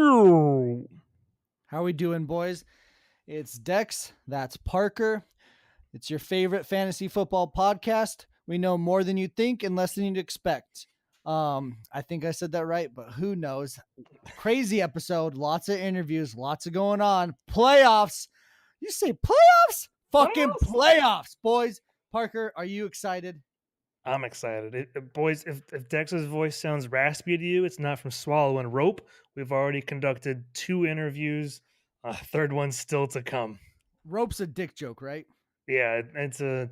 How we doing, boys? It's Dex. That's Parker. It's your favorite fantasy football podcast. We know more than you think and less than you'd expect. I think I said that right, but who knows? Crazy episode. Lots of interviews. Lots of going on. Playoffs. You say playoffs? Fucking playoffs, boys. Parker, are you excited? I'm excited. Boys, if Dex's voice sounds raspy to you, it's not from swallowing rope. We've already conducted 2 interviews. Third one's still to come. Rope's a dick joke, right? Yeah, it's a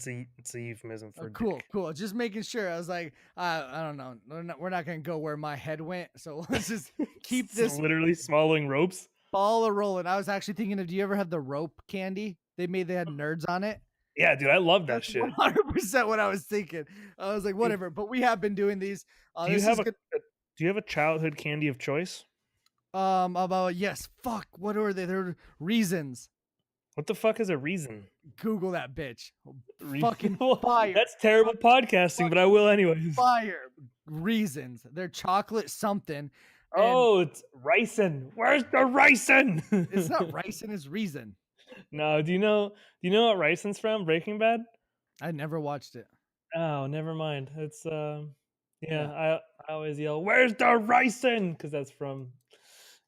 euphemism for dick. Cool. Just making sure. I was like, I don't know. We're not gonna go where my head went. So let's just keep this literally swallowing ropes. ball a rolling. I was actually thinking of, do you ever have the rope candy? They had nerds on it. Yeah, dude, I love that That's shit. 100% what I was thinking. I was like, whatever. But we have been doing these. Do you have a childhood candy of choice? Yes. Fuck. What are they? They're reasons. What the fuck is a reason? Google that bitch. Fucking fire. That's terrible podcasting, but I will anyways. Fire reasons. They're chocolate something. Oh, it's ricin. Where's the ricin? It's not ricin, it's reason. No, do you know what ricin's from? Breaking Bad? I never watched it. Oh, never mind. It's I always yell, "Where's the ricin?" because that's from.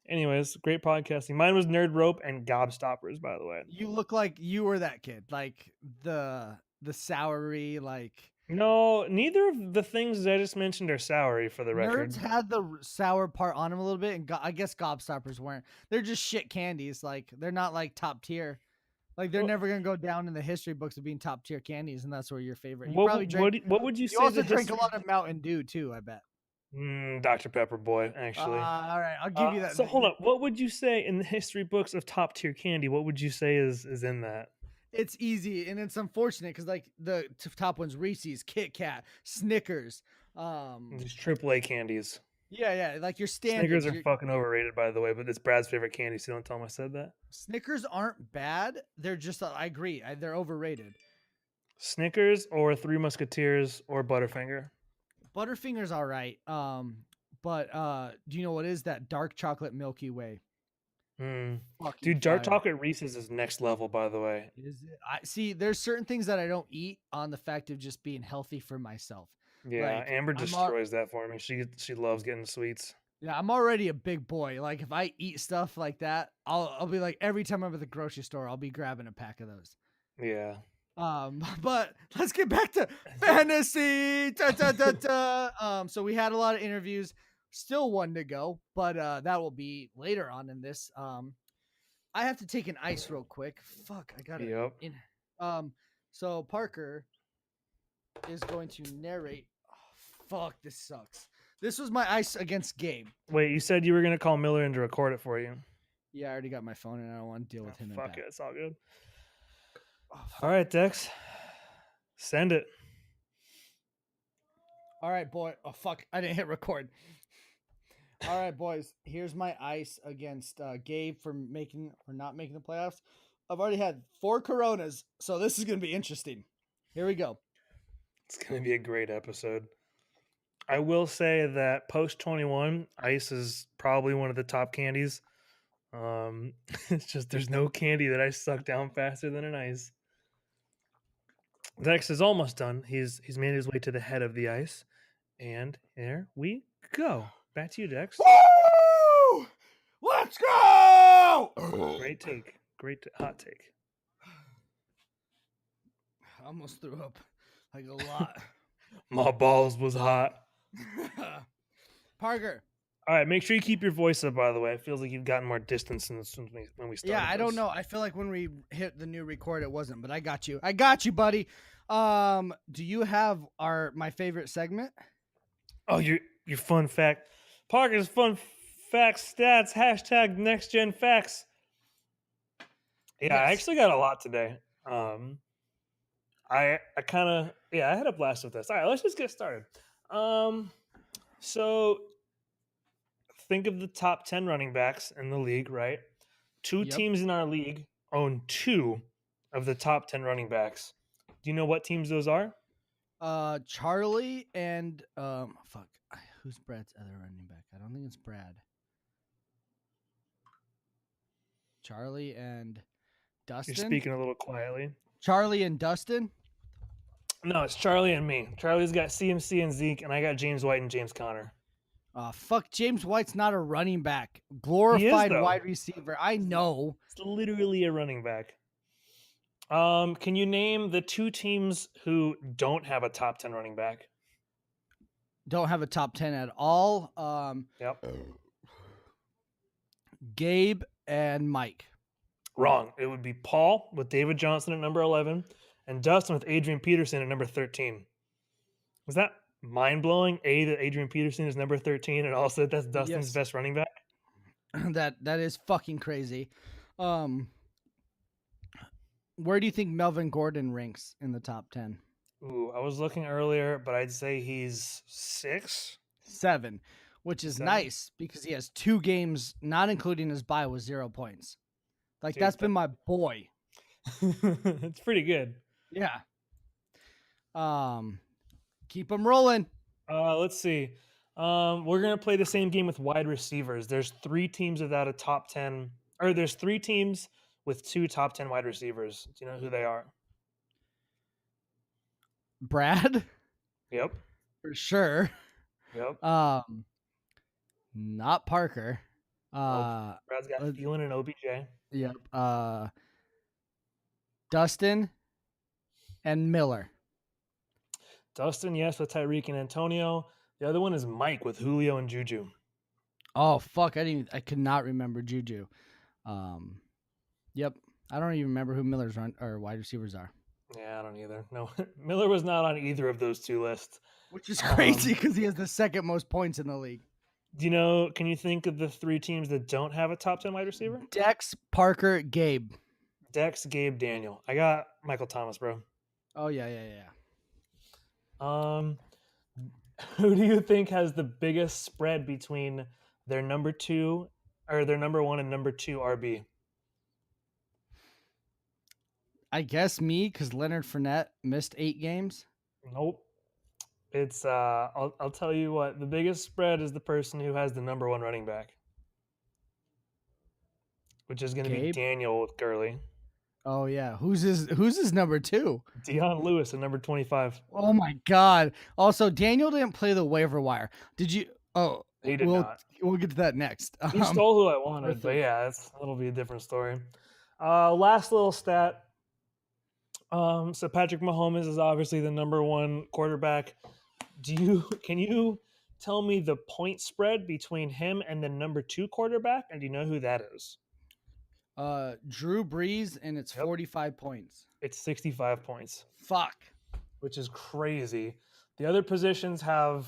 Anyways, great podcasting. Mine was Nerd Rope and Gobstoppers, by the way. You look like you were that kid, like the soury, like. No, neither of the things I just mentioned are soury, for the record. Nerds had the sour part on them a little bit, and I guess Gobstoppers weren't. They're just shit candies. Like, they're not like top tier. Like, they're never gonna go down in the history books of being top tier candies, and that's where your favorite. You probably drank. What would you say? You also drink a lot of Mountain Dew too, I bet. Dr. Pepper boy, actually. All right, I'll give you that. So hold on, what would you say in the history books of top tier candy? What would you say is in that? It's easy, and it's unfortunate because like the top ones: Reese's, Kit Kat, Snickers. These AAA candies. Yeah, like your standard. Snickers are fucking overrated, by the way, but it's Brad's favorite candy, so don't tell him I said that. Snickers aren't bad. They're just, I agree, they're overrated. Snickers or Three Musketeers or Butterfinger? Butterfinger's all right. But do you know what is that dark chocolate Milky Way? Dude, dark chocolate Reese's is next level, by the way. Is it? I see. There's certain things that I don't eat on the fact of just being healthy for myself. Yeah, like, Amber destroys that for me. She loves getting sweets. Yeah, I'm already a big boy. Like, if I eat stuff like that, I'll be like, every time I'm at the grocery store, I'll be grabbing a pack of those. Yeah. But let's get back to fantasy. So we had a lot of interviews, still one to go, but that will be later on in this. I have to take an ice real quick. Fuck, I got it. Yep. So Parker is going to narrate. Oh, fuck, this sucks. This was my ice against Gabe. Wait, you said you were gonna call Miller in to record it for you. Yeah, I already got my phone, and I don't want to deal with him. Fuck it, it's all good. All right, Dex. Send it. All right, boy. Oh, fuck. I didn't hit record. All right, boys. Here's my ice against Gabe for not making the playoffs. I've already had 4 Coronas, so this is going to be interesting. Here we go. It's going to be a great episode. I will say that post 21, ice is probably one of the top candies. It's just there's no candy that I suck down faster than an ice. Dex is almost done. He's made his way to the head of the ice, and there we go. Back to you, Dex. Woo! Let's go! Great take. Hot take. I almost threw up like a lot. My balls was hot. Parker. All right, make sure you keep your voice up, by the way. It feels like you've gotten more distance when we started. Yeah, I don't know. I feel like when we hit the new record, it wasn't, but I got you, buddy. Do you have my favorite segment? Oh, your fun fact. Parker's fun facts stats, hashtag next gen facts. Yeah, yes. I actually got a lot today. I had a blast with this. All right, let's just get started. So think of the top 10 running backs in the league, right? 2 teams in our league own 2 of the top 10 running backs. Do you know what teams those are? Charlie and who's Brad's other running back? I don't think it's Brad. Charlie and You're Dustin. speaking a little quietly. Charlie and Dustin. No, it's Charlie and me. Charlie's got CMC and Zeke, and I got James White and James Conner. Fuck, James White's not a running back. He is, Glorified though. wide receiver. I know. It's literally a running back. Can you name the two teams who don't have a top 10 running back? Don't have a top 10 at all. Yep. Gabe and Mike. Wrong. It would be Paul with David Johnson at number 11 and Dustin with Adrian Peterson at number 13. Was that mind-blowing? That Adrian Peterson is number 13 and also that's Dustin's best running back? That is fucking crazy. Where do you think Melvin Gordon ranks in the top 10? Ooh, I was looking earlier, but I'd say he's 6. 7, which is 7? nice because he has 2 games, not including his bye, with 0 points. Like, Dude, that's been my boy. It's pretty good. Yeah. Keep him rolling. Let's see. We're gonna play the same game with wide receivers. There's 3 teams without a top 10, or there's 3 teams with 2 top 10 wide receivers. Do you know who they are? Brad? Yep. For sure. Yep. Not Parker. Brad's got Thielen and OBJ. Yep. Dustin and Miller. Dustin, yes, with Tyreek and Antonio. The other one is Mike with Julio and Juju. Oh fuck! I could not remember Juju. Yep. I don't even remember who Miller's wide receivers are. Yeah, I don't either. No, Miller was not on either of those 2 lists. Which is crazy because he has the second most points in the league. Do you know, can you think of the 3 teams that don't have a top 10 wide receiver? Dex, Parker, Gabe. Dex, Gabe, Daniel. I got Michael Thomas, bro. Oh, yeah. Who do you think has the biggest spread between their number 2 or their number 1 and number 2 RB? I guess me, because Leonard Fournette missed 8 games. Nope. It's I'll tell you what, the biggest spread is the person who has the number 1 running back, which is going to be Daniel with Gurley. Oh yeah, who's his number 2? Deion Lewis at number 25. Oh my god! Also, Daniel didn't play the waiver wire. Did you? Oh, he did not. We'll get to that next. He stole who I wanted, but yeah, that'll be a different story. Last little stat. So Patrick Mahomes is obviously the number 1 quarterback. Can you tell me the point spread between him and the number 2 quarterback? And do you know who that is? Drew Brees, and it's 45 points. It's 65 points. Fuck. Which is crazy. The other positions have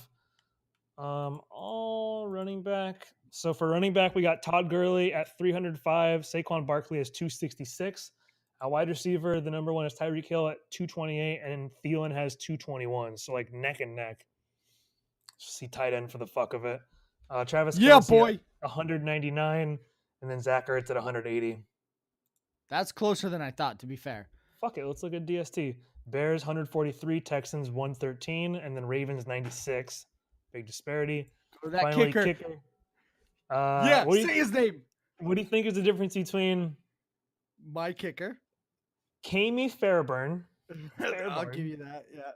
all running back. So for running back, we got Todd Gurley at 305. Saquon Barkley is 266. A wide receiver, the number 1 is Tyreek Hill at 228, and Thielen has 221. So like neck and neck. Just see tight end for the fuck of it. Travis Kelce at 199, and then Zach Ertz at 180. That's closer than I thought, to be fair. Fuck it, let's look at DST. Bears 143, Texans 113, and then Ravens 96. Big disparity. Go that finally, kicker. Say his name. What do you think is the difference between my kicker, Kamey Fairburn? I'll give you that, yeah.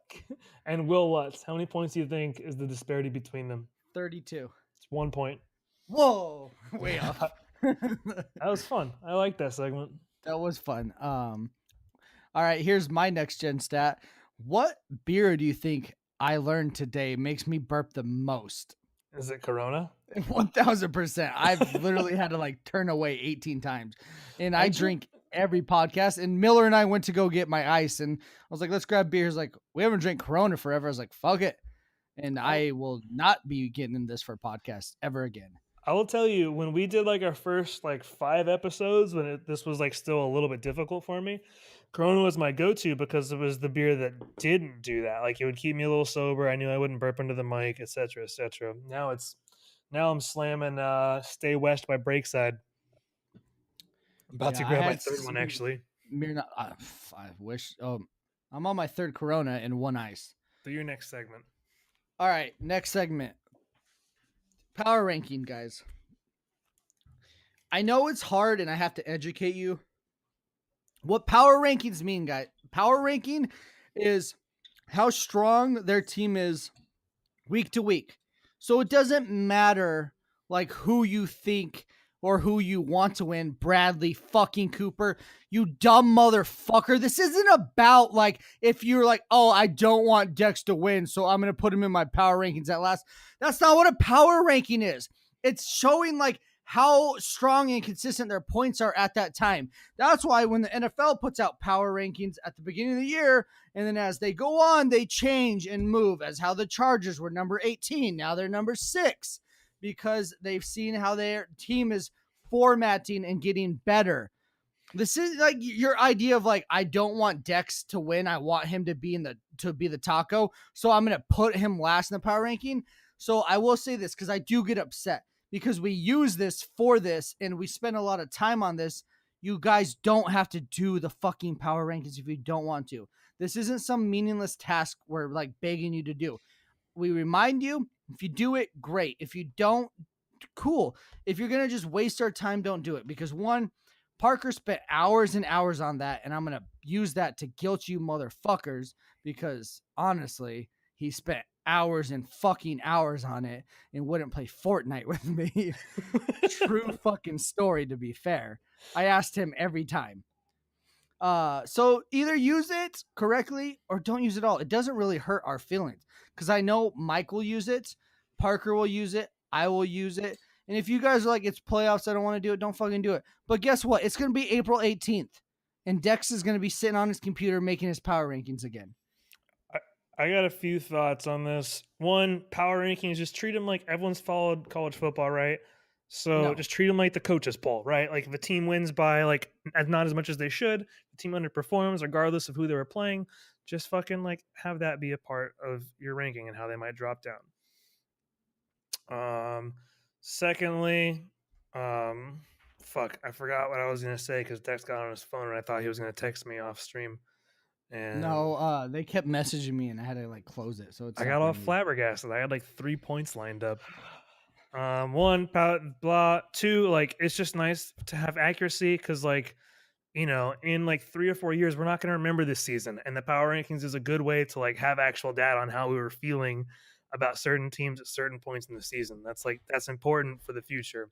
And Will Lutz. How many points do you think is the disparity between them? 32. It's 1 point. Whoa, way off. That was fun. I like that segment. That was fun. All right, here's my next gen stat. What beer do you think I learned today makes me burp the most? Is it Corona? 1000%. I've literally had to like turn away 18 times, and I drink every podcast. And Miller and I went to go get my ice, and I was like, let's grab beer. He's like, we haven't drank Corona forever. I was like, fuck it. And I will not be getting in this for a podcast ever again. I will tell you, when we did like our first like 5 episodes, when this was like still a little bit difficult for me, Corona was my go-to because it was the beer that didn't do that. Like it would keep me a little sober. I knew I wouldn't burp into the mic, etc., etc. Now I'm slamming Stay West by Breakside. I'm about to grab my third one, actually. I wish. I'm on my third Corona and 1 ice. Do your next segment. All right, next segment. Power ranking, guys. I know it's hard and I have to educate you. What power rankings mean, guys? Power ranking is how strong their team is week to week. So it doesn't matter like who you think or who you want to win. Bradley fucking Cooper, you dumb motherfucker. This isn't about like if you're like, oh, I don't want Dex to win, so I'm gonna put him in my power rankings at last. That's not what a power ranking is. It's showing like how strong and consistent their points are at that time. That's why when the NFL puts out power rankings at the beginning of the year, and then as they go on, they change and move, as how the Chargers were number 18. Now they're number 6 because they've seen how their team is formatting and getting better. This is like your idea of like, I don't want Dex to win. I want him to be the taco. So I'm going to put him last in the power ranking. So I will say this because I do get upset because we use this for this and we spend a lot of time on this. You guys don't have to do the fucking power rankings if you don't want to. This isn't some meaningless task we're like begging you to do. We remind you, if you do it, great. If you don't, cool. If you're going to just waste our time, don't do it. Because one, Parker spent hours and hours on that, and I'm going to use that to guilt you motherfuckers because honestly, he spent hours and fucking hours on it and wouldn't play Fortnite with me. True fucking story, to be fair. I asked him every time. So either use it correctly or don't use it all. It doesn't really hurt our feelings because I know Mike will use it, Parker will use it, I will use it. And if you guys are like, it's playoffs, I don't want to do it, don't fucking do it. But guess what? It's going to be April 18th, and Dex is going to be sitting on his computer making his power rankings again. I got a few thoughts on this. One, power rankings, just treat them like everyone's followed college football, right? So just treat them like the coaches poll, right? Like if a team wins by like not as much as they should, the team underperforms regardless of who they were playing, just fucking like have that be a part of your ranking and how they might drop down. Secondly, fuck, I forgot what I was gonna say because Dex got on his phone and I thought he was gonna text me off stream. And no, they kept messaging me and I had to like close it. So it's I got all flabbergasted. I had like 3 points lined up. One, blah. Two, like it's just nice to have accuracy because, like, you know, in like 3 or 4 years, we're not going to remember this season, and the power rankings is a good way to like have actual data on how we were feeling about certain teams at certain points in the season. That's important for the future.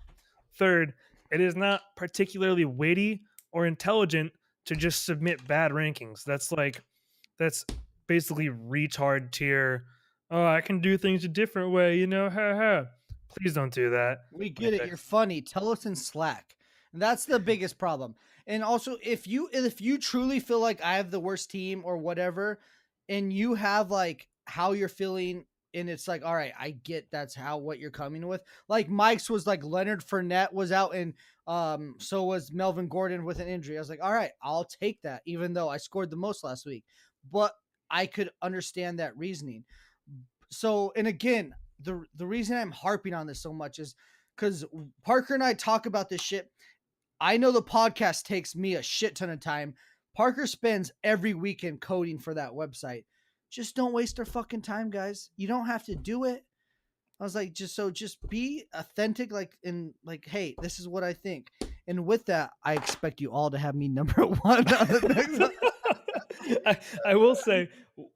Third, it is not particularly witty or intelligent to just submit bad rankings. That's basically retard tier. Oh, I can do things a different way, you know. Ha ha. Please don't do that. We get it. You're funny. Tell us in Slack. And that's the biggest problem. And also, if you truly feel like I have the worst team or whatever, and you have like how you're feeling, and it's like, all right, I get that's how what you're coming with. Like Mike's was like Leonard Fournette was out, and so was Melvin Gordon with an injury. I was like, all right, I'll take that, even though I scored the most last week. But I could understand that reasoning. So, and again, the reason I'm harping on this so much is because Parker and I talk about this shit. I know the podcast takes me a shit ton of time. Parker spends every weekend coding for that website. Just don't waste our fucking time, guys. You don't have to do it. I was like, just be authentic, like, and like, hey, this is what I think. And with that, I expect you all to have me number one on the next. I will say,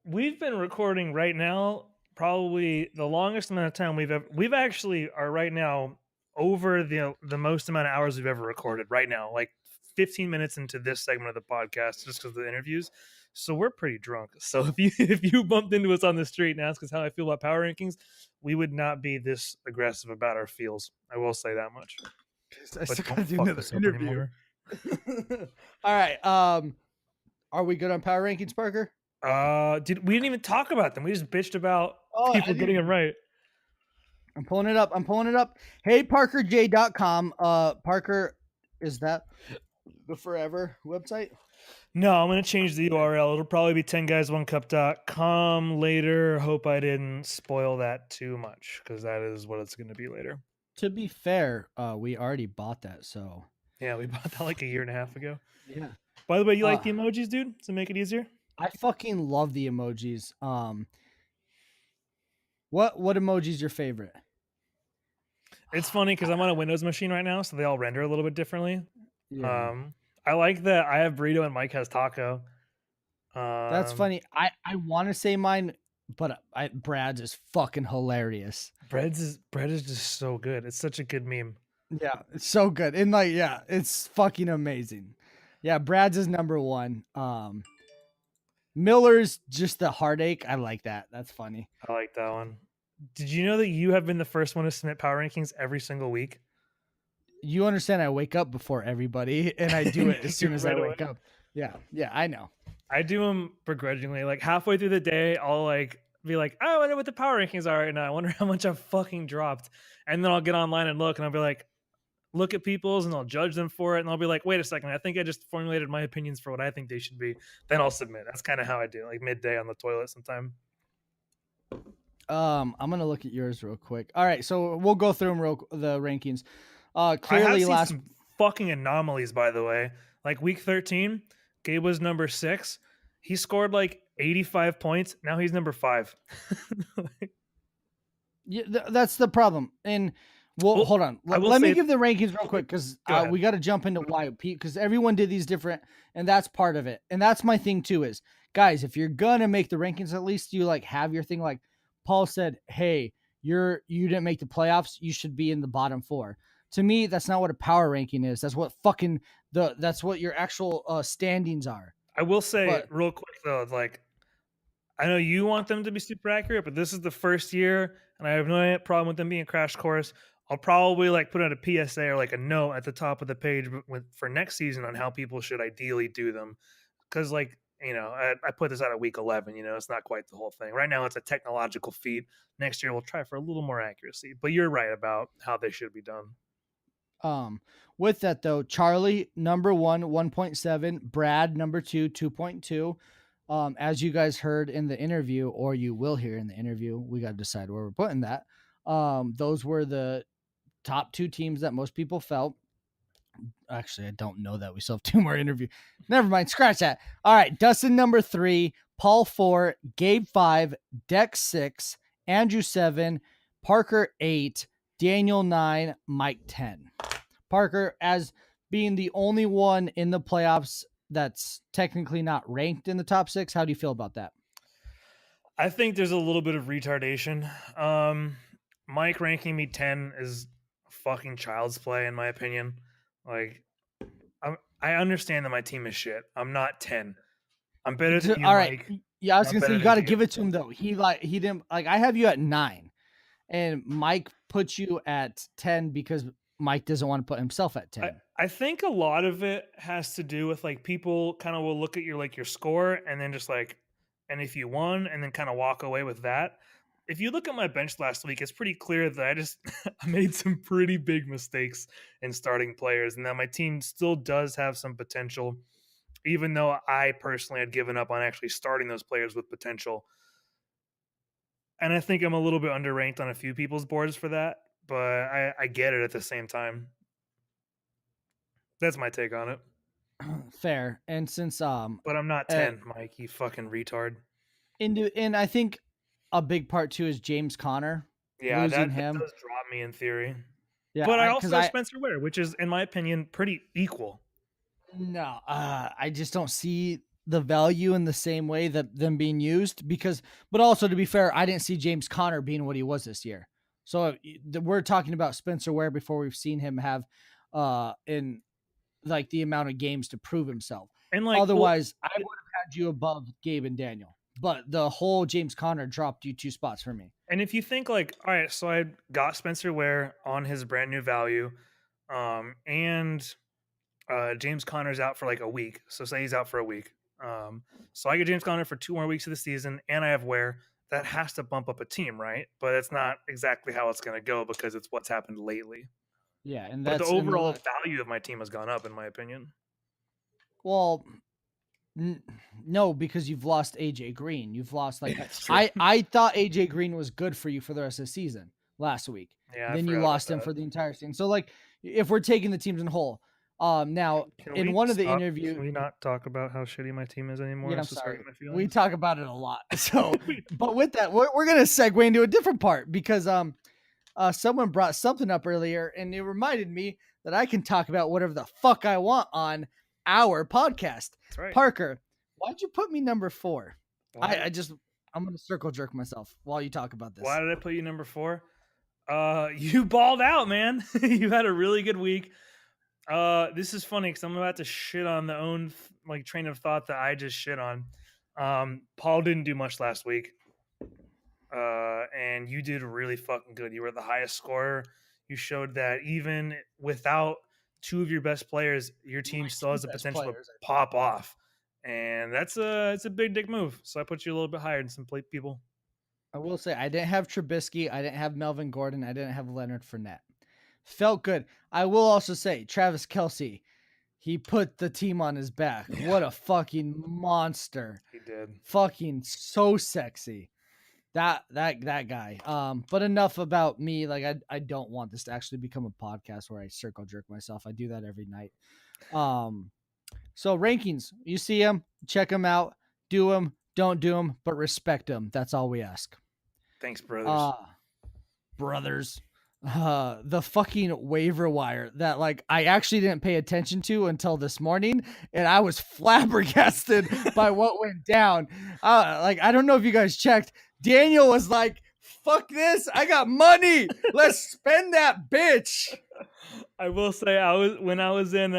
we've been recording right now probably the longest amount of time we've actually are right now over the most amount of hours we've ever recorded right now, like 15 minutes into this segment of the podcast, just because of the interviews. So we're pretty drunk. So if you bumped into us on the street and asked us how I feel about power rankings, we would not be this aggressive about our feels. I will say that much. I still gotta do another interview. All right. Are we good on power rankings, Parker? We didn't even talk about them. We just bitched about people getting them right. I'm pulling it up. HeyParkerJ.com. Parker, is that the forever website? No, I'm going to change the URL. It'll probably be 10guys1cup.com later. Hope I didn't spoil that too much because that is what it's going to be later. To be fair, we already bought that, so. Yeah, we bought that like a year and a half ago. Yeah. By the way, you like the emojis, dude, to make it easier? I fucking love the emojis. What emoji is your favorite? It's funny because I'm on a Windows machine right now, so they all render a little bit differently. Yeah. Um, I like that I have burrito and Mike has taco. That's Um, funny. I want to say mine, but Brad's is fucking hilarious. bread is just so good. It's such a good meme. Yeah, it's so good. And like, yeah, it's fucking amazing. Yeah, Brad's is number one. Miller's just the heartache. I like that. That's funny. I like that one. Did you know that you have been the first one to submit power rankings every single week? You understand I wake up before everybody and I do it as soon as I Right away. wake up. Yeah, yeah, I know. I do them begrudgingly. Like halfway through the day, I'll like be like, "Oh, I wonder what the power rankings are right now. I wonder how much I've fucking dropped." And then I'll get online and look, and I'll be like, look at people's, and I'll judge them for it. And I'll be like, "Wait a second, I think I just formulated my opinions for what I think they should be." Then I'll submit. That's kind of how I do. Like midday on the toilet sometime. I'm gonna look at yours real quick. All right, so we'll go through them the rankings. I have Clearly seen last some fucking anomalies, by the way. Like week 13, Gabe was number 6. He scored like 85 points. Now he's number 5. Yeah, that's the problem. And well, hold on. Let me give the rankings real quick because we got to jump into why because everyone did these different, and that's part of it. And that's my thing too. Is guys, if you're gonna make the rankings, at least you like have your thing. Like Paul said, hey, you didn't make the playoffs. You should be in the bottom 4. To me, that's not what a power ranking is. That's what that's what your actual standings are. I will say real quick though, like I know you want them to be super accurate, but this is the first year, and I have no problem with them being a crash course. I'll probably like put out a PSA or like a note at the top of the page for next season on how people should ideally do them, because like I put this out at week 11. It's not quite the whole thing. Right now, it's a technological feat. Next year, we'll try for a little more accuracy. But you're right about how they should be done. With that though, Charlie number 1, 1.7, Brad number 2, 2.2. As you guys heard in the interview, or you will hear in the interview, we got to decide where we're putting that. Those were the top 2 teams that most people felt. Actually, I don't know that. We still have 2 more interviews. Never mind. Scratch that. All right. Dustin number 3, Paul 4, Gabe 5, Dex 6, Andrew 7, Parker 8, Daniel 9, Mike 10. Parker, as being the only one in the playoffs that's technically not ranked in the top 6, how do you feel about that? I think there's a little bit of retardation. Mike ranking me 10 is fucking child's play, in my opinion. Like, I understand that my team is shit. I'm not 10. I'm better than you, all right. Mike. Yeah, I was gonna say you got to give it to him though. He didn't like. I have you at 9, and Mike put you at 10 because Mike doesn't want to put himself at 10. I think a lot of it has to do with like people kind of will look at your score and then just like, and if you won, and then kind of walk away with that. If you look at my bench last week, it's pretty clear that I just I made some pretty big mistakes in starting players, and that my team still does have some potential, even though I personally had given up on actually starting those players with potential. And I think I'm a little bit underranked on a few people's boards for that, but I get it at the same time. That's my take on it. Fair. And since but I'm not 10, Mike, you fucking retard. And I think a big part too is James Conner. Yeah, that does drop me in theory. Yeah, but I also have Spencer Ware, which is, in my opinion, pretty equal. No, I just don't see the value in the same way that them being used but also to be fair, I didn't see James Conner being what he was this year. So we're talking about Spencer Ware before we've seen him have in like the amount of games to prove himself. And like otherwise, I would have had you above Gabe and Daniel. But the whole James Conner dropped you 2 spots for me. And if you think like, all right, so I got Spencer Ware on his brand new value, and James Conner's out for like a week. So say he's out for a week. So I get James Conner for 2 more weeks of the season, and I have Ware. That has to bump up a team, right? But it's not exactly how it's going to go because it's what's happened lately. Yeah, and but the overall value of my team has gone up, in my opinion. Well, no, because you've lost AJ Green. You've lost like I thought AJ Green was good for you for the rest of the season last week. Yeah, then you lost him for the entire season. So like, if we're taking the teams in whole, now in one of the interviews, can we not talk about how shitty my team is anymore? Yeah, I'm sorry. We talk about it a lot. So, but with that, we're gonna segue into a different part because someone brought something up earlier, and it reminded me that I can talk about whatever the fuck I want on our podcast. That's right. Parker, why'd you put me number 4? Why? I'm gonna circle jerk myself while you talk about this. Why did I put you number 4? You balled out, man. You had a really good week. This is funny because I'm about to shit on the own train of thought that I just shit on. Paul didn't do much last week. And you did really fucking good. You were the highest scorer. You showed that even without 2 of your best players, your team still has the potential to pop off. And it's a big dick move. So I put you a little bit higher than some people. I will say I didn't have Trubisky, I didn't have Melvin Gordon, I didn't have Leonard Fournette. Felt good. I will also say Travis Kelce, he put the team on his back. Yeah. What a fucking monster. He did. Fucking so sexy. That guy. But enough about me. Like I don't want this to actually become a podcast where I circle jerk myself. I do that every night. So rankings, you see them, check them out, do them, don't do them, but respect them. That's all we ask. Thanks, brothers. Brothers. The fucking waiver wire that I actually didn't pay attention to until this morning, and I was flabbergasted by what went down. I don't know if you guys checked. Daniel was like, fuck this, I got money, let's spend that bitch. I will say when I was in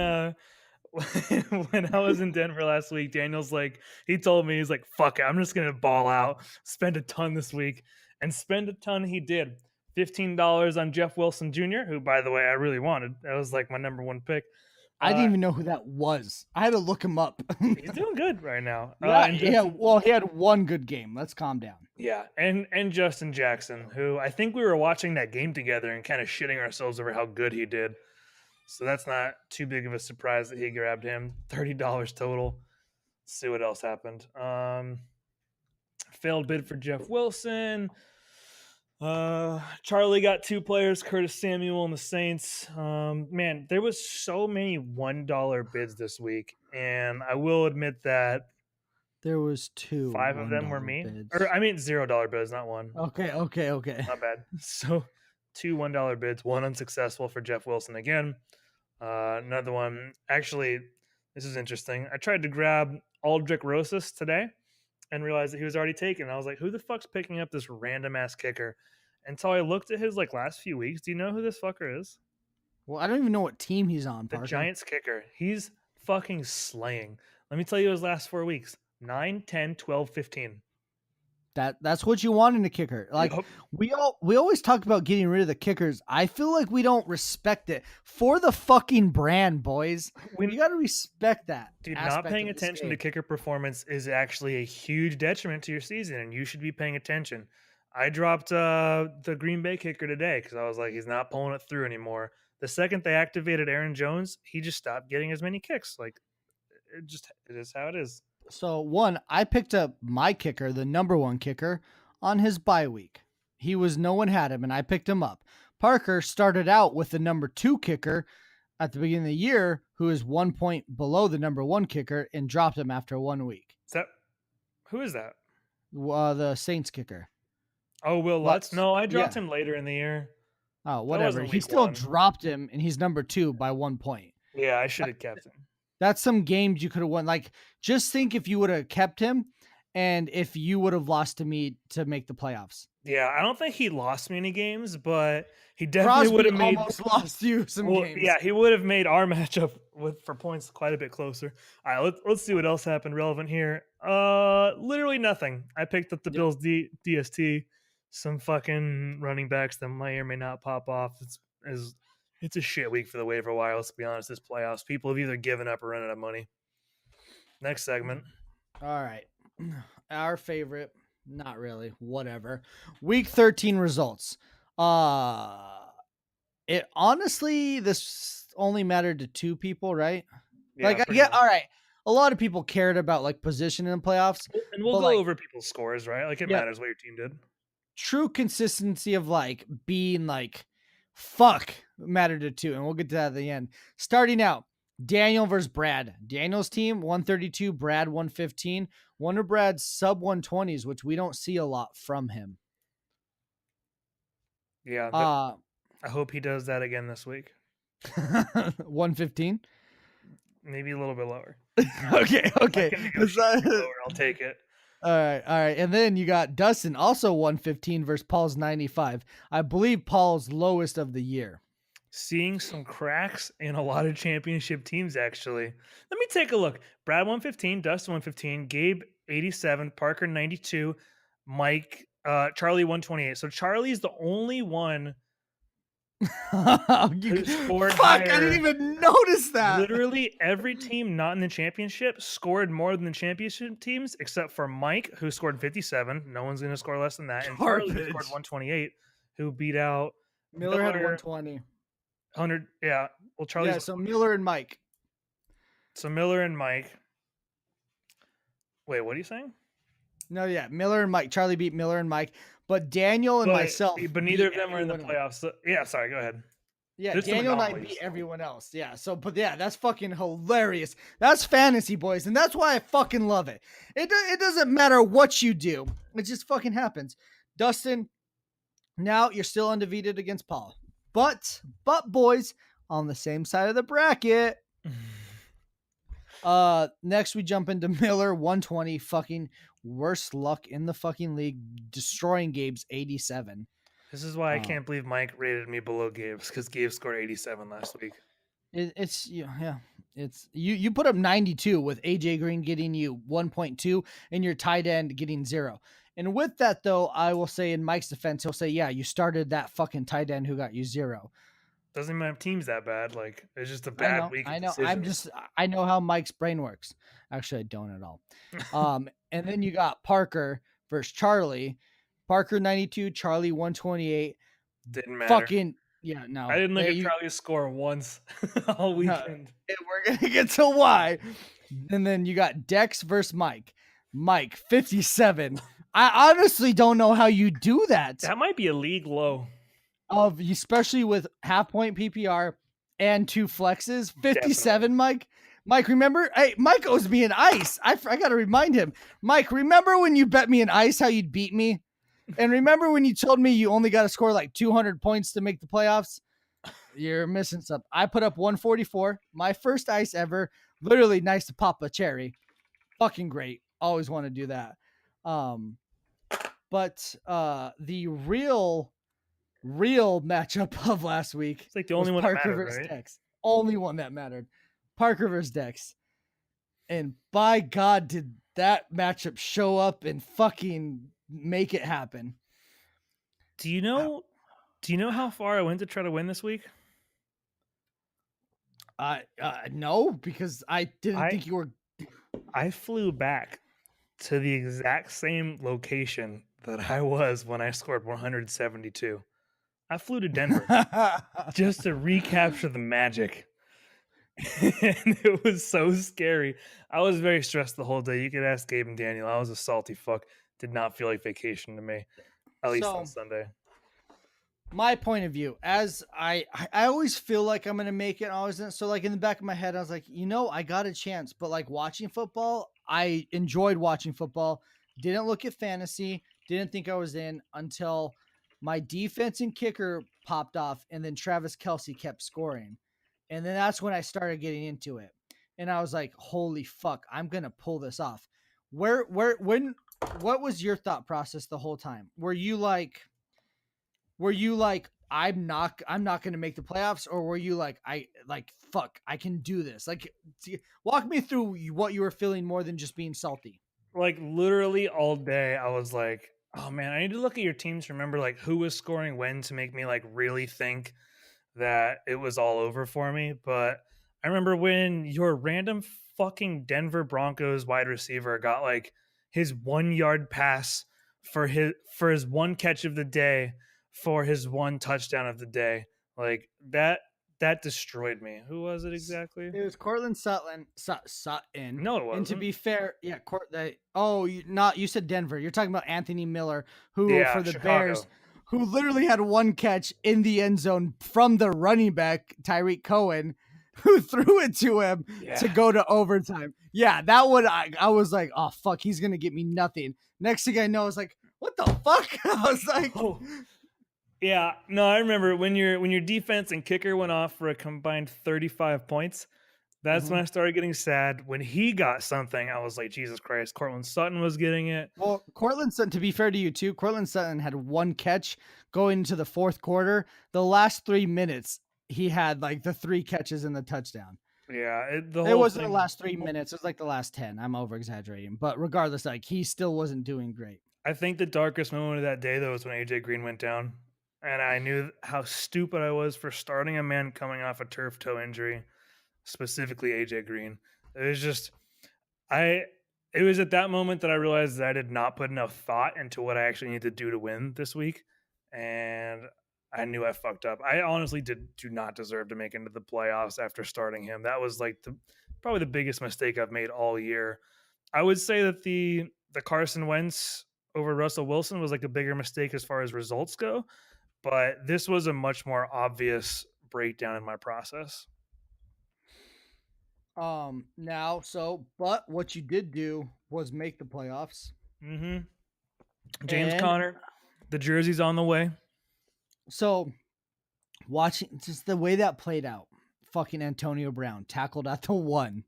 Denver last week, Daniel's like, he told me, he's like, fuck it, I'm just gonna ball out, spend a ton this week, and spend a ton he did. $15 on Jeff Wilson Jr., who, by the way, I really wanted. That was like my number 1 pick. I didn't even know who that was. I had to look him up. He's doing good right now. Well, he had 1 good game. Let's calm down. Yeah, and Justin Jackson, who I think we were watching that game together and kind of shitting ourselves over how good he did. So that's not too big of a surprise that he grabbed him. $30 total. Let's see what else happened. Failed bid for Jeff Wilson. Charlie got 2 players, Curtis Samuel and the Saints. Man, there was so many $1 bids this week, and I will admit that there was 2. 5 of them were me. Bids. Or I mean $0 bids, not 1. Okay. Not bad. So 2 $1 bids, 1 unsuccessful for Jeff Wilson again. Another one. Actually, this is interesting. I tried to grab Aldrick Rosas today and realized that he was already taken. I was like, who the fuck's picking up this random ass kicker? Until I looked at his last few weeks. Do you know who this fucker is? Well, I don't even know what team he's on, Parker. The Giants kicker. He's fucking slaying. Let me tell you his last 4 weeks. 9, 10, 12, 15. That's what you want in a kicker. We always talk about getting rid of the kickers. I feel like we don't respect it for the fucking brand, boys. We got to respect that. Dude, not paying attention to kicker performance is actually a huge detriment to your season, and you should be paying attention. I dropped the Green Bay kicker today because I was like, he's not pulling it through anymore. The second they activated Aaron Jones, he just stopped getting as many kicks. It is how it is. So I picked up my kicker, the number 1 kicker, on his bye week. No one had him, and I picked him up. Parker started out with the number 2 kicker at the beginning of the year, who is 1 point below the number 1 kicker, and dropped him after 1 week. Who is that? The Saints kicker. Oh, Will Lutz? No, I dropped him later in the year. Oh, whatever. He still dropped him, and he's number 2 by 1 point. Yeah, I should have kept him. That's some games you could have won. Just think if you would have kept him and if you would have lost to me to make the playoffs. Yeah, I don't think he lost me any games, but he definitely would have almost lost you some games. Yeah, he would have made our matchup for points quite a bit closer. All right, let's see what else happened relevant here. Literally nothing. I picked up the Bills DST, some fucking running backs that may or may not pop off. It's a shit week for the waiver wire. Let's be honest, this playoffs. People have either given up or run out of money. Next segment. All right. Our favorite. Not really. Whatever. Week 13 results. It honestly, this only mattered to 2 people, right? Yeah, all right. A lot of people cared about position in the playoffs. And we'll go over people's scores, right? It matters what your team did. True consistency of being fuck mattered to 2, and we'll get to that at the end. Starting out, Daniel versus Brad. Daniel's team 132, Brad 115. One of Brad's sub 120s, which we don't see a lot from him. Yeah, Uh, I hope he does that again this week. 115. Maybe a little bit lower. Okay, I okay. can negotiate lower. I'll take it. All right. And then you got Dustin, also 115 versus Paul's 95. I believe Paul's lowest of the year. Seeing some cracks in a lot of championship teams, actually. Let me take a look. Brad 115, Dustin 115, Gabe 87, Parker 92, Mike, Charlie 128. So Charlie's the only one who scored Fuck, higher. I didn't even notice that. Literally every team not in the championship scored more than the championship teams, except for Mike, who scored 57. No one's going to score less than that. And Charlie, who scored 128, who beat out Miller had 120. 100. Yeah. Well, Charlie's. Yeah, so Miller and Mike. So Miller and Mike. Wait, what are you saying? No, yeah, Miller and Mike. Charlie beat Miller and Mike, but Daniel and myself. But neither of them were in the playoffs. So, yeah, sorry, go ahead. Yeah, Daniel and I beat everyone else. Yeah, so, but yeah, that's fucking hilarious. That's fantasy, boys, and that's why I fucking love it. It doesn't matter what you do. It just fucking happens. Dustin, now you're still undefeated against Paul. But boys, on the same side of the bracket. Next we jump into Miller 120, fucking worst luck in the fucking league, destroying Gabe's 87. This is why I can't believe Mike rated me below Gabe's, because Gabe scored 87 last week. It's you put up 92 with AJ Green getting you 1.2 and your tight end getting 0. And with that though, I will say in Mike's defense, he'll say, yeah, you started that fucking tight end who got you 0. Doesn't even have teams that bad. Like, it's just a bad week. I know. I know how Mike's brain works. Actually, I don't at all. And then you got Parker versus Charlie. Parker 92, Charlie 128. Didn't matter. Fucking yeah, no. I didn't look at Charlie's score once all weekend. We're gonna get to why. And then you got Dex versus Mike. Mike 57. I honestly don't know how you do that. That might be a league low. Especially with half point PPR and 2 flexes. 57, Definitely. Mike, remember? Hey, Mike owes me an ice. I got to remind him. Mike, remember when you bet me an ice how you'd beat me? And remember when you told me you only got to score like 200 points to make the playoffs? You're missing something. I put up 144. My first ice ever. Literally nice to pop a cherry. Fucking great. Always want to do that. But the real matchup of last week. It's like the only one Parker that mattered, versus right? Dex. Only one that mattered. Parker versus Dex. And by God, did that matchup show up and fucking make it happen. Do you know how far I went to try to win this week? No, because I didn't think you were. I flew back to the exact same location that I was when I scored 172. I flew to Denver just to recapture the magic. And it was so scary. I was very stressed the whole day. You could ask Gabe and Daniel. I was a salty fuck. Did not feel like vacation to me, at least on Sunday. My point of view, as I always feel like I'm gonna make it. So like in the back of my head, I was like, I got a chance. But like watching football, I enjoyed watching football. Didn't look at fantasy. Didn't think I was in until my defense and kicker popped off, and then Travis Kelce kept scoring. And then that's when I started getting into it. And I was like, holy fuck, I'm going to pull this off. What was your thought process the whole time? Were you like, I'm not going to make the playoffs? Or were you like, fuck, I can do this. Like, walk me through what you were feeling more than just being salty. Like literally all day I was like, oh man, I need to look at your teams to remember like who was scoring when to make me like really think that it was all over for me. But I remember when your random fucking Denver Broncos wide receiver got like his 1 yard pass for his one catch of the day for his one touchdown of the day. Like that destroyed me. Who was it exactly? It was Cortland Sutton. No, it wasn't. And to be fair, yeah, you said Denver. You're talking about Anthony Miller, who for the Chicago. Bears, who literally had one catch in the end zone from the running back, Tyreek Cohen, who threw it to him to go to overtime. Yeah, that one, I was like, oh, fuck, he's going to get me nothing. Next thing I know, I was like, what the fuck? I was like... Yeah, no, I remember when your defense and kicker went off for a combined 35 points. That's Mm-hmm. when I started getting sad. When he got something, I was like, Jesus Christ, Cortland Sutton was getting it. Well, Cortland Sutton, to be fair to you too, Cortland Sutton had one catch going into the fourth quarter. The last 3 minutes, he had like the 3 catches and the touchdown. Yeah, the It whole wasn't the thing. last 3 minutes. It was like the last 10. I'm over exaggerating. But regardless, like he still wasn't doing great. I think the darkest moment of that day, though, was when AJ Green went down. And I knew how stupid I was for starting a man coming off a turf toe injury, specifically AJ Green. It was just, I, it was at that moment that I realized that I did not put enough thought into what I actually need to do to win this week. And I knew I fucked up. I honestly do not deserve to make into the playoffs after starting him. That was like probably the biggest mistake I've made all year. I would say that the Carson Wentz over Russell Wilson was like a bigger mistake as far as results go, but this was a much more obvious breakdown in my process. But what you did do was make the playoffs. Mm-hmm. James And Conner, the jersey's on the way. so watching just the way that played out, fucking Antonio Brown tackled at the 1.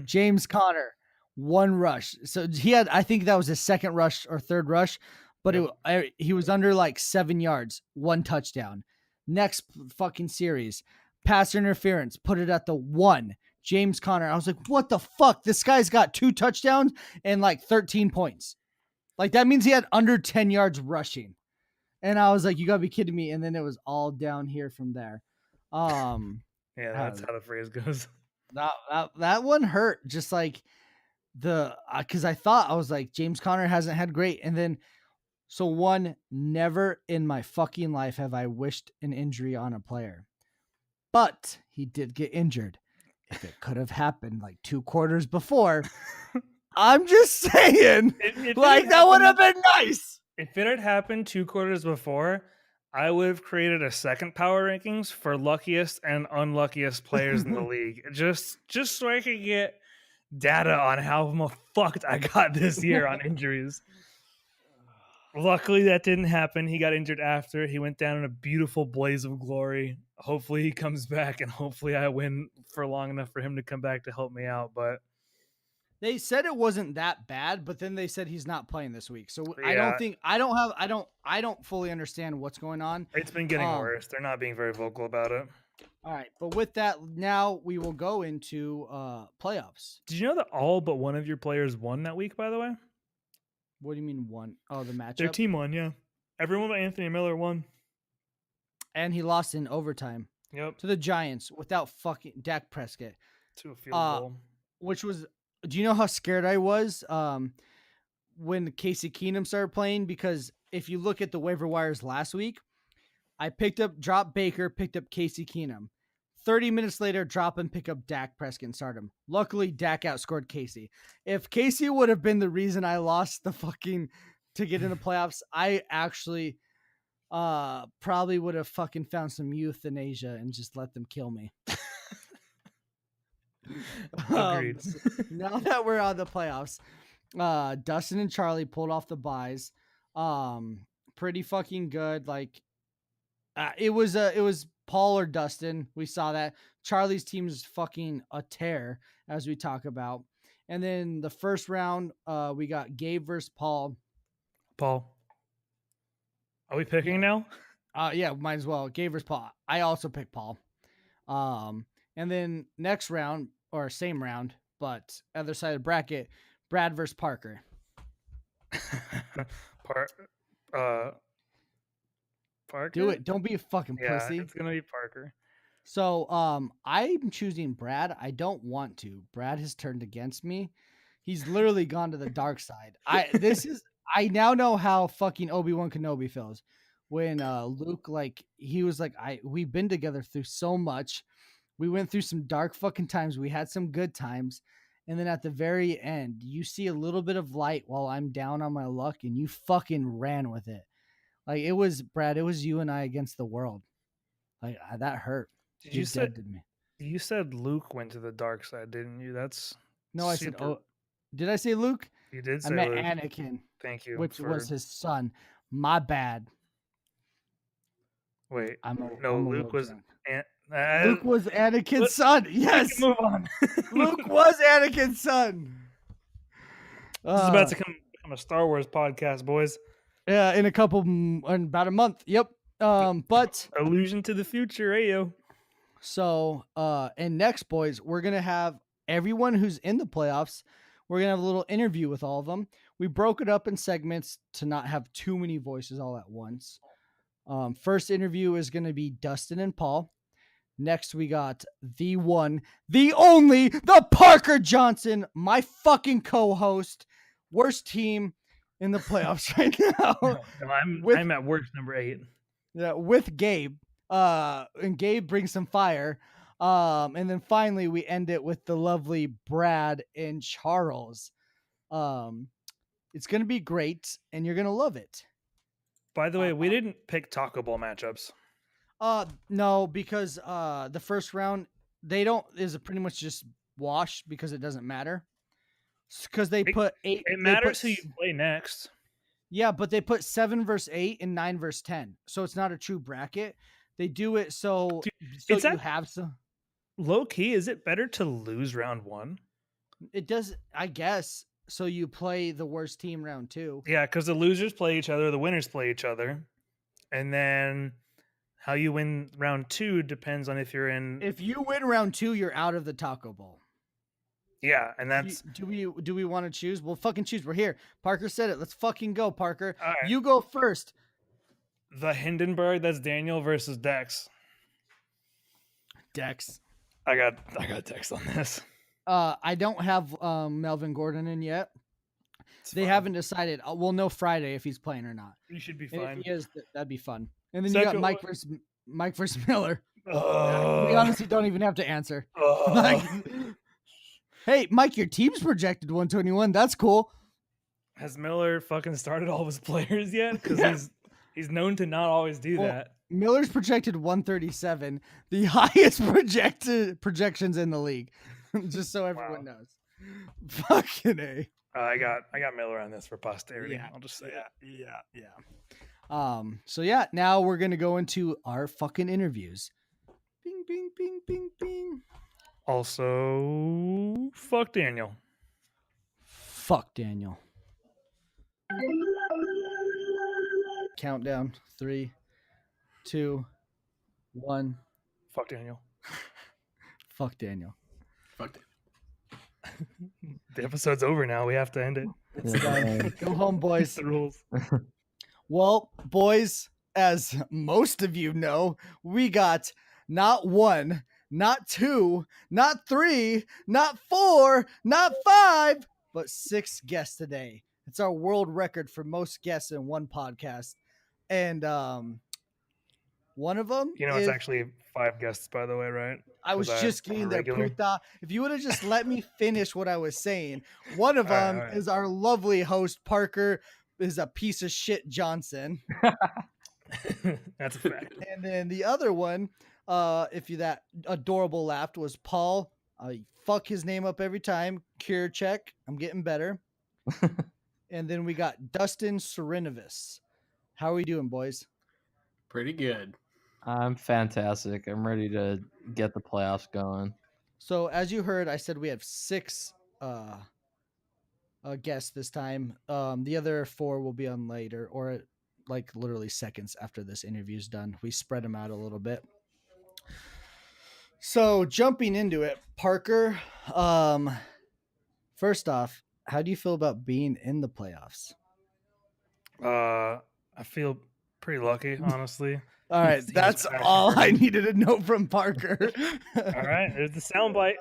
James Conner, 1 rush. So he had, I think that was his second rush or third rush, but Yep. he was under like 7 yards, 1 touchdown. Next fucking series, pass interference, put it at the 1. James Conner. I was like, what the fuck? This guy's got 2 touchdowns and like 13 points. Like that means he had under 10 yards rushing. And I was like, you gotta be kidding me. And then it was all down here from there. Yeah, that's how the phrase goes. That one hurt. Just like because I thought, I was like, James Conner hasn't had great. And then, so one, never in my fucking life have I wished an injury on a player, but he did get injured. If it could have happened like 2 quarters before, I'm just saying, like that would have been nice. If it had happened 2 quarters before, I would have created a second power rankings for luckiest and unluckiest players in the league, just so I could get data on how fucked I got this year on injuries. Luckily, that didn't happen. He got injured after. He went down in a beautiful blaze of glory. Hopefully, he comes back, and hopefully, I win for long enough for him to come back to help me out. But they said it wasn't that bad, but then they said he's not playing this week. So yeah, I don't fully understand what's going on. It's been getting worse. They're not being very vocal about it. All right, but with that, now we will go into playoffs. Did you know that all but one of your players won that week, by the way? What do you mean one? Oh, the matchup? Their team won, yeah. Everyone but Anthony Miller won. And he lost in overtime. Yep. To the Giants without fucking Dak Prescott. To a field goal. Which was, do you know how scared I was when Casey Keenum started playing? Because if you look at the waiver wires last week, I dropped Baker, picked up Casey Keenum. 30 minutes later, drop and pick up Dak Prescott and start him. Luckily, Dak outscored Casey. If Casey would have been the reason I lost the fucking to get into playoffs, I actually probably would have fucking found some euthanasia and just let them kill me. Agreed. Now that we're on the playoffs, Dustin and Charlie pulled off the buys. Pretty fucking good. Like it was Paul or Dustin. We saw that. Charlie's team is fucking a tear, as we talk about. And then the first round, we got Gabe versus Paul. Paul. Are we picking now? Yeah, might as well. Gabe versus Paul. I also picked Paul. And then next round, or same round, but other side of the bracket, Brad versus Parker. Parker? Do it. Don't be a fucking pussy. It's gonna be Parker. So I'm choosing Brad. I don't want to. Brad has turned against me. He's literally gone to the dark side. I now know how fucking Obi-Wan Kenobi feels. When Luke, like, he was like, we've been together through so much. We went through some dark fucking times. We had some good times. And then at the very end, you see a little bit of light while I'm down on my luck, and you fucking ran with it. Like, it was, Brad, it was you and I against the world. Like, that hurt. You said Luke went to the dark side, didn't you? That's no, I said, oh, did I say Luke? You did say I meant Luke. Anakin. Thank you. Which was his son. My bad. Wait, I'm no, a Luke little was. drunk. Uh, Luke was Anakin's son. we can Yes, move on. Luke was Anakin's son. This is about to become a Star Wars podcast, boys. Yeah, in in about a month. Yep. But Allusion to the future, ayo. so and next, boys, we're gonna have everyone who's in the playoffs. We're gonna have a little interview with all of them. We broke it up in segments to not have too many voices all at once. First interview is gonna be Dustin and Paul. Next, we got the one, the only, the Parker Johnson, my fucking co-host. Worst team in the playoffs right now. No, I'm at worst number 8. Yeah, with Gabe. And Gabe brings some fire. And then finally we end it with the lovely Brad and Charles. It's gonna be great, and you're gonna love it. By the way, we didn't pick Taco Ball matchups. No, because the first round is pretty much just wash because it doesn't matter. Because they put 8. It matters who you play next. Yeah, but they put 7 versus 8 and 9 versus 10, so it's not a true bracket. They do it so you have some. Low key, is it better to lose round 1? It does, I guess. So you play the worst team round 2. Yeah, because the losers play each other, the winners play each other, and then how you win round 2 depends on if you're in. If you win round 2, you're out of the Taco Bowl. Yeah, and that's. Do we want to choose? We'll fucking choose. We're here. Parker said it. Let's fucking go, Parker. All right. You go first. The Hindenburg. That's Daniel versus Dex. Dex. I got Dex on this. I don't have Melvin Gordon in yet. They haven't decided. We'll know Friday if he's playing or not. You should be And fine. if he is, that'd be fun. And then you got Mike versus Miller. We Oh. honestly don't even have to answer. Like, hey, Mike, your team's projected 121. That's cool. Has Miller fucking started all of his players yet? Because he's known to not always do that. Miller's projected 137, the highest projections in the league. Just so everyone knows. Fucking A. I got Miller on this for posterity. Yeah, I'll just say yeah. So yeah, now we're gonna go into our fucking interviews. Bing, bing, bing, bing, bing. Also, fuck Daniel. Fuck Daniel. Countdown. 3, 2, 1. Fuck Daniel. Fuck Daniel. Fuck Daniel. The episode's over now. We have to end it. It's done. Go home, boys. The rules. Well, boys, as most of you know, we got not 1, not 2, not 3, not 4, not 5, but 6 guests today. It's our world record for most guests in one podcast. And one of them It's actually 5 guests, by the way, right? I was just getting there, puta. If you would have just let me finish what I was saying. One of them is our lovely host, Parker, is a piece of shit Johnson. That's a fact. And then the other one, if you that adorable laughed, was Paul. I fuck his name up every time. Cure check. I'm getting better. And then we got Dustin Serenovis. How are we doing, boys? Pretty good. I'm fantastic. I'm ready to get the playoffs going. So as you heard, I said we have 6 guests this time. The other 4 will be on later, or like literally seconds after this interview's done. We spread them out a little bit. So jumping into it, Parker, first off, how do you feel about being in the playoffs? I feel pretty lucky, honestly. All right, that's all I needed to know from Parker. All right, there's the soundbite.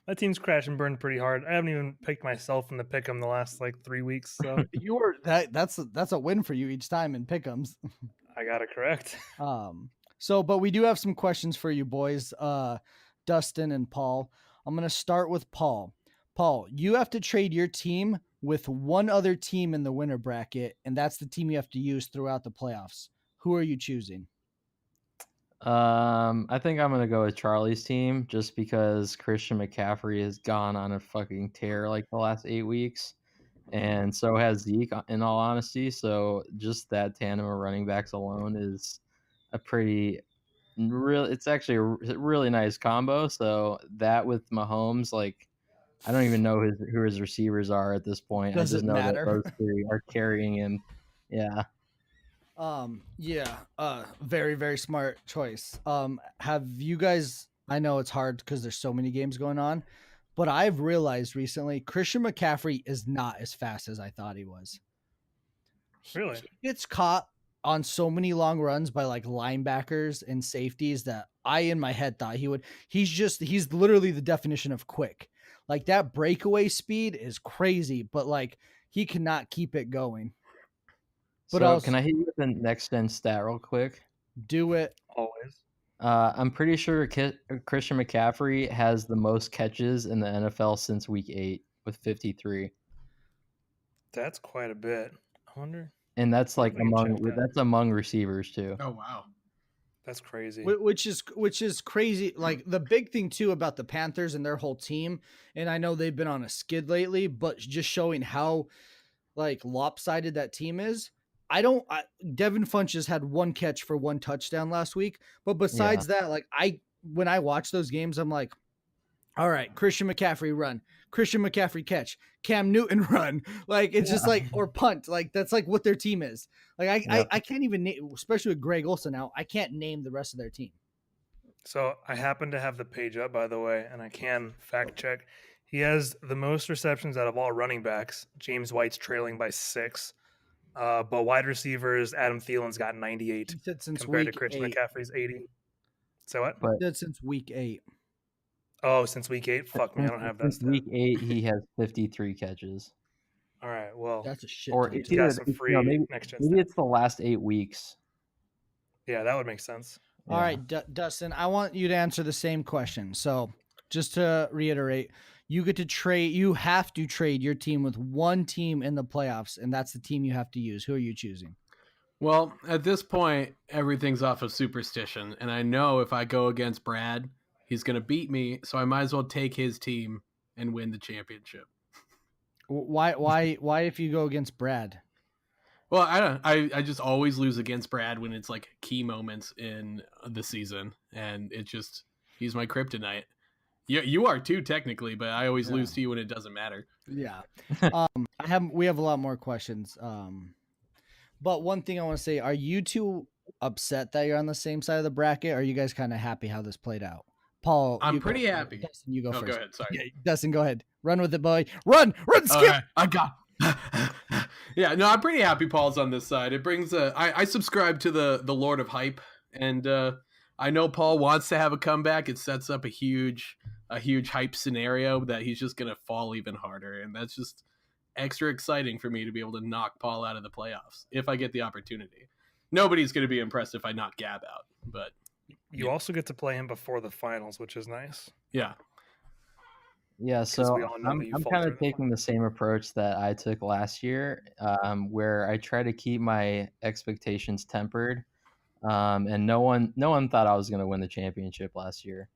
My team's crashed and burned pretty hard. I haven't even picked myself in the pick'em the last like 3 weeks. So you were that's a win for you each time in pick'ems. I got it correct. But we do have some questions for you boys, Dustin and Paul. I'm gonna start with Paul. Paul, you have to trade your team with one other team in the winner bracket, and that's the team you have to use throughout the playoffs. Who are you choosing? I think I'm gonna go with Charlie's team just because Christian McCaffrey has gone on a fucking tear like the last 8 weeks, and so has Zeke. In all honesty, so just that tandem of running backs alone is a pretty real. It's actually a really nice combo. So that with Mahomes, like I don't even know who his receivers are at this point. I Does just it know that matter? those three are carrying him. Yeah. Yeah, very, very smart choice. Have you guys, I know it's hard because there's so many games going on, but I've realized recently Christian McCaffrey is not as fast as I thought he was. Really? He gets caught on so many long runs by like linebackers and safeties that I in my head thought he would. He's literally the definition of quick. Like that breakaway speed is crazy, but like he cannot keep it going. But So also can I hit you with the next gen stat real quick? do it. Always. I'm pretty sure Christian McCaffrey has the most catches in the NFL since week 8 with 53. That's quite a bit. I wonder. And that's like We can check that. that's among receivers too. Oh wow. That's crazy. Which is crazy. Like the big thing too about the Panthers and their whole team, and I know they've been on a skid lately, but just showing how like lopsided that team is. Devin Funch has had one catch for one touchdown last week, but besides that, like when I watch those games, I'm like, all right, Christian McCaffrey run, Christian McCaffrey catch, Cam Newton run. Like it's just like or punt. Like that's like what their team is. Like I can't even name, especially with Greg Olson now. I can't name the rest of their team. So I happen to have the page up, by the way, and I can fact check. He has the most receptions out of all running backs. James White's trailing by 6. But wide receivers, Adam Thielen's got 98 He said since compared to week Christian 8. McCaffrey's 80. So what? But He said since week 8. Oh, since week 8? Fuck me, I don't have that Since stat. week 8, he has 53 catches. All right, well, That's a shit. Or ton, it's too. got either, some it's, free maybe, next gen maybe stats. it's the last 8 weeks. Yeah, that would make sense. All Yeah. right, Dustin, I want you to answer the same question. So, just to reiterate, you get to trade. You have to trade your team with one team in the playoffs, and that's the team you have to use. Who are you choosing? Well, at this point, everything's off of superstition, and I know if I go against Brad, he's going to beat me, so I might as well take his team and win the championship. Why? If you go against Brad? Well, I don't. I just always lose against Brad when it's like key moments in the season, and it just he's my kryptonite. You are too technically, but I always lose to you when it doesn't matter. Yeah. We have a lot more questions. But one thing I want to say: are you two upset that you're on the same side of the bracket? Or are you guys kind of happy how this played out? Paul, I'm you go. pretty happy. Dustin, you go first. Go ahead. Sorry. Yeah, Dustin, go ahead. Run with it, boy. Run, skip. Okay, I got. Yeah, no, I'm pretty happy Paul's on this side. It brings I subscribe to the Lord of Hype, and I know Paul wants to have a comeback. It sets up a huge hype scenario that he's just gonna fall even harder, and that's just extra exciting for me to be able to knock Paul out of the playoffs if I get the opportunity. Nobody's gonna be impressed if I knock Gab out, but You also get to play him before the finals, which is nice. yeah. Yeah, so we all know that you I'm fall kind through of the taking the same approach that I took last year, where I try to keep my expectations tempered. And no one thought I was going to win the championship last year.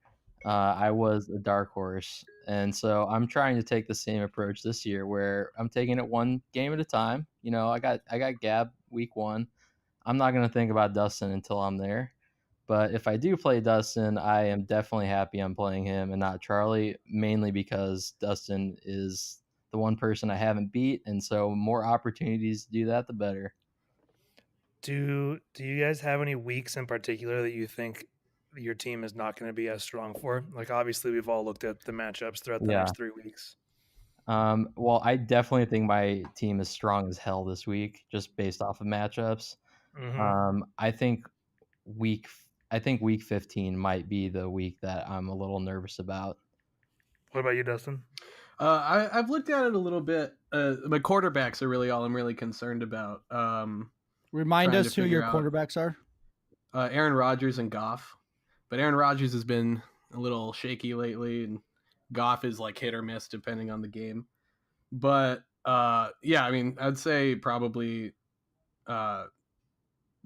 I was a dark horse, and so I'm trying to take the same approach this year, where I'm taking it one game at a time. You know, I got Gab week 1. I'm not going to think about Dustin until I'm there. But if I do play Dustin, I am definitely happy I'm playing him and not Charlie, mainly because Dustin is the one person I haven't beat, and so more opportunities to do that, the better. Do you guys have any weeks in particular that you think your team is not going to be as strong for? Like, obviously, we've all looked at the matchups throughout the next 3 weeks. Well, I definitely think my team is strong as hell this week, just based off of matchups. Mm-hmm. I think week 15 might be the week that I'm a little nervous about. What about you, Dustin? I've looked at it a little bit. My quarterbacks are really all I'm really concerned about. Remind Trying us to who your figure out. quarterbacks are. Aaron Rodgers and Goff, but Aaron Rodgers has been a little shaky lately, and Goff is like hit or miss depending on the game. But yeah, I mean, I'd say probably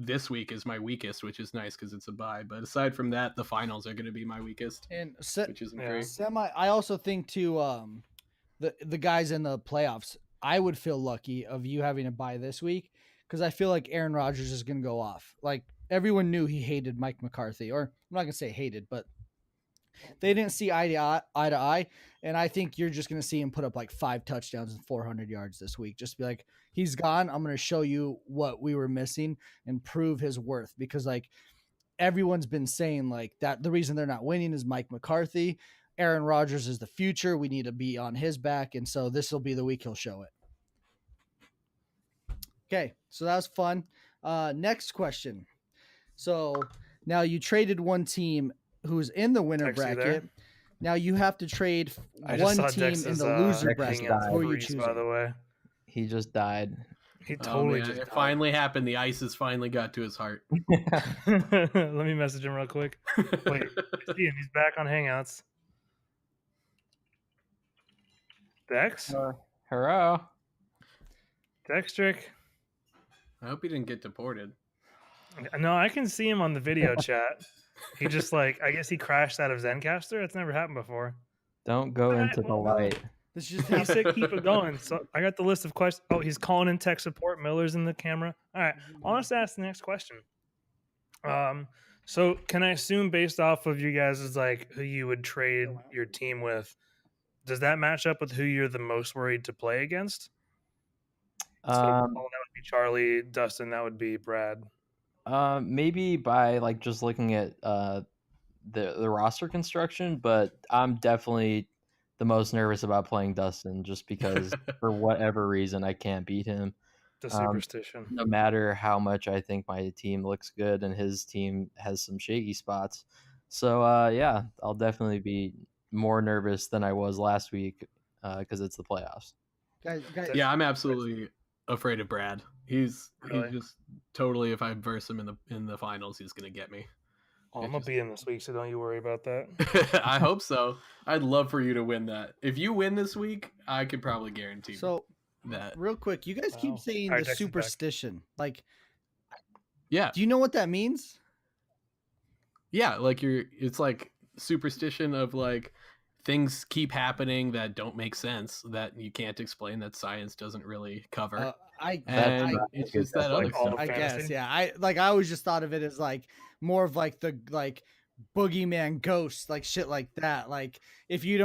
this week is my weakest, which is nice because it's a bye. But aside from that, the finals are going to be my weakest, And which isn't great. I also think too, the guys in the playoffs, I would feel lucky of you having a bye this week because I feel like Aaron Rodgers is going to go off. Like everyone knew he hated Mike McCarthy, or I'm not gonna say hated, but they didn't see eye to eye. And I think you're just gonna see him put up like 5 touchdowns and 400 yards this week. Just be like, he's gone. I'm gonna show you what we were missing and prove his worth, because like everyone's been saying like that the reason they're not winning is Mike McCarthy. Aaron Rodgers is the future. We need to be on his back, and so this will be the week he'll show it. Okay, so that was fun. Next question. So now you traded one team who's in the winner Dex, you there? bracket. Now you have to trade I just one saw team in Dex's, the loser Dex bracket. died. Who are you Breeze, choosing? by the way. He just died. He Oh, totally man, just it died. finally happened. The ISIS finally got to his heart. Let me message him real quick. Wait, I see him. He's back on Hangouts. Dex? Hello. Dextrick? I hope he didn't get deported. No, I can see him on the video chat. He just like, I guess he crashed out of Zencaster. That's never happened before. Don't go Alright, into the well, light. This just He happened. said keep it going. So I got the list of questions. Oh, he's calling in tech support. Miller's in the camera. All right. I'll just ask the next question. So can I assume based off of you guys is like who you would trade your team with, does that match up with who you're the most worried to play against? So Paul, that would be Charlie. Dustin, that would be Brad. Maybe by like just looking at the roster construction, but I'm definitely the most nervous about playing Dustin just because for whatever reason I can't beat him. The superstition. No matter how much I think my team looks good and his team has some shaky spots. So yeah, I'll definitely be more nervous than I was last week because it's the playoffs. Guys, Yeah, I'm absolutely afraid of Brad. He's Really? just totally. If I verse him in the finals, he's gonna get me. Oh, I'm gonna be in this week, so don't you worry about that. I hope so. I'd love for you to win that. If you win this week, I could probably guarantee so that. real quick, you guys keep Wow. saying Alright, the Dexter's back. superstition. Like, Yeah, do you know what that means? yeah. Like it's like superstition of like things keep happening that don't make sense, that you can't explain, that science doesn't really cover. And it's just that like other all stuff. of I guess, fantasy? yeah. I always just thought of it as like more of like the like boogeyman ghosts, like shit like that. Like if you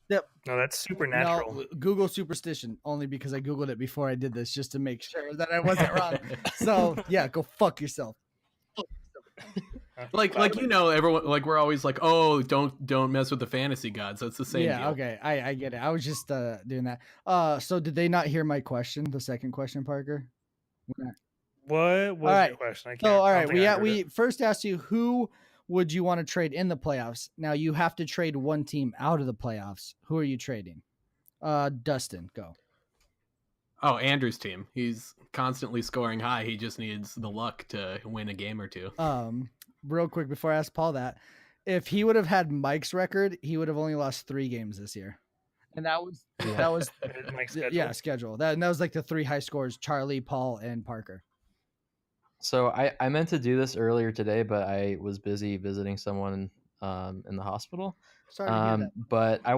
step No, that's supernatural. no, Google superstition only because I Googled it before I did this just to make sure that I wasn't wrong. So yeah, go fuck yourself. like everyone, like we're always like, oh, don't mess with the fantasy gods. That's the same Yeah, deal. okay. I get it. I was just doing that. So did they not hear my question? The second question, Parker? What was right. your question? I can't. So all I right, don't think I heard we it. first asked you who would you want to trade in the playoffs. Now you have to trade one team out of the playoffs. Who are you trading? Dustin, go. Oh, Andrew's team. He's constantly scoring high. He just needs the luck to win a game or two. Real quick before I ask Paul that, if he would have had Mike's record, he would have only lost 3 games this year, and that was My schedule. yeah schedule. And that was like the 3 high scores: Charlie, Paul, and Parker. So I meant to do this earlier today, but I was busy visiting someone in the hospital. Sorry to hear that. But I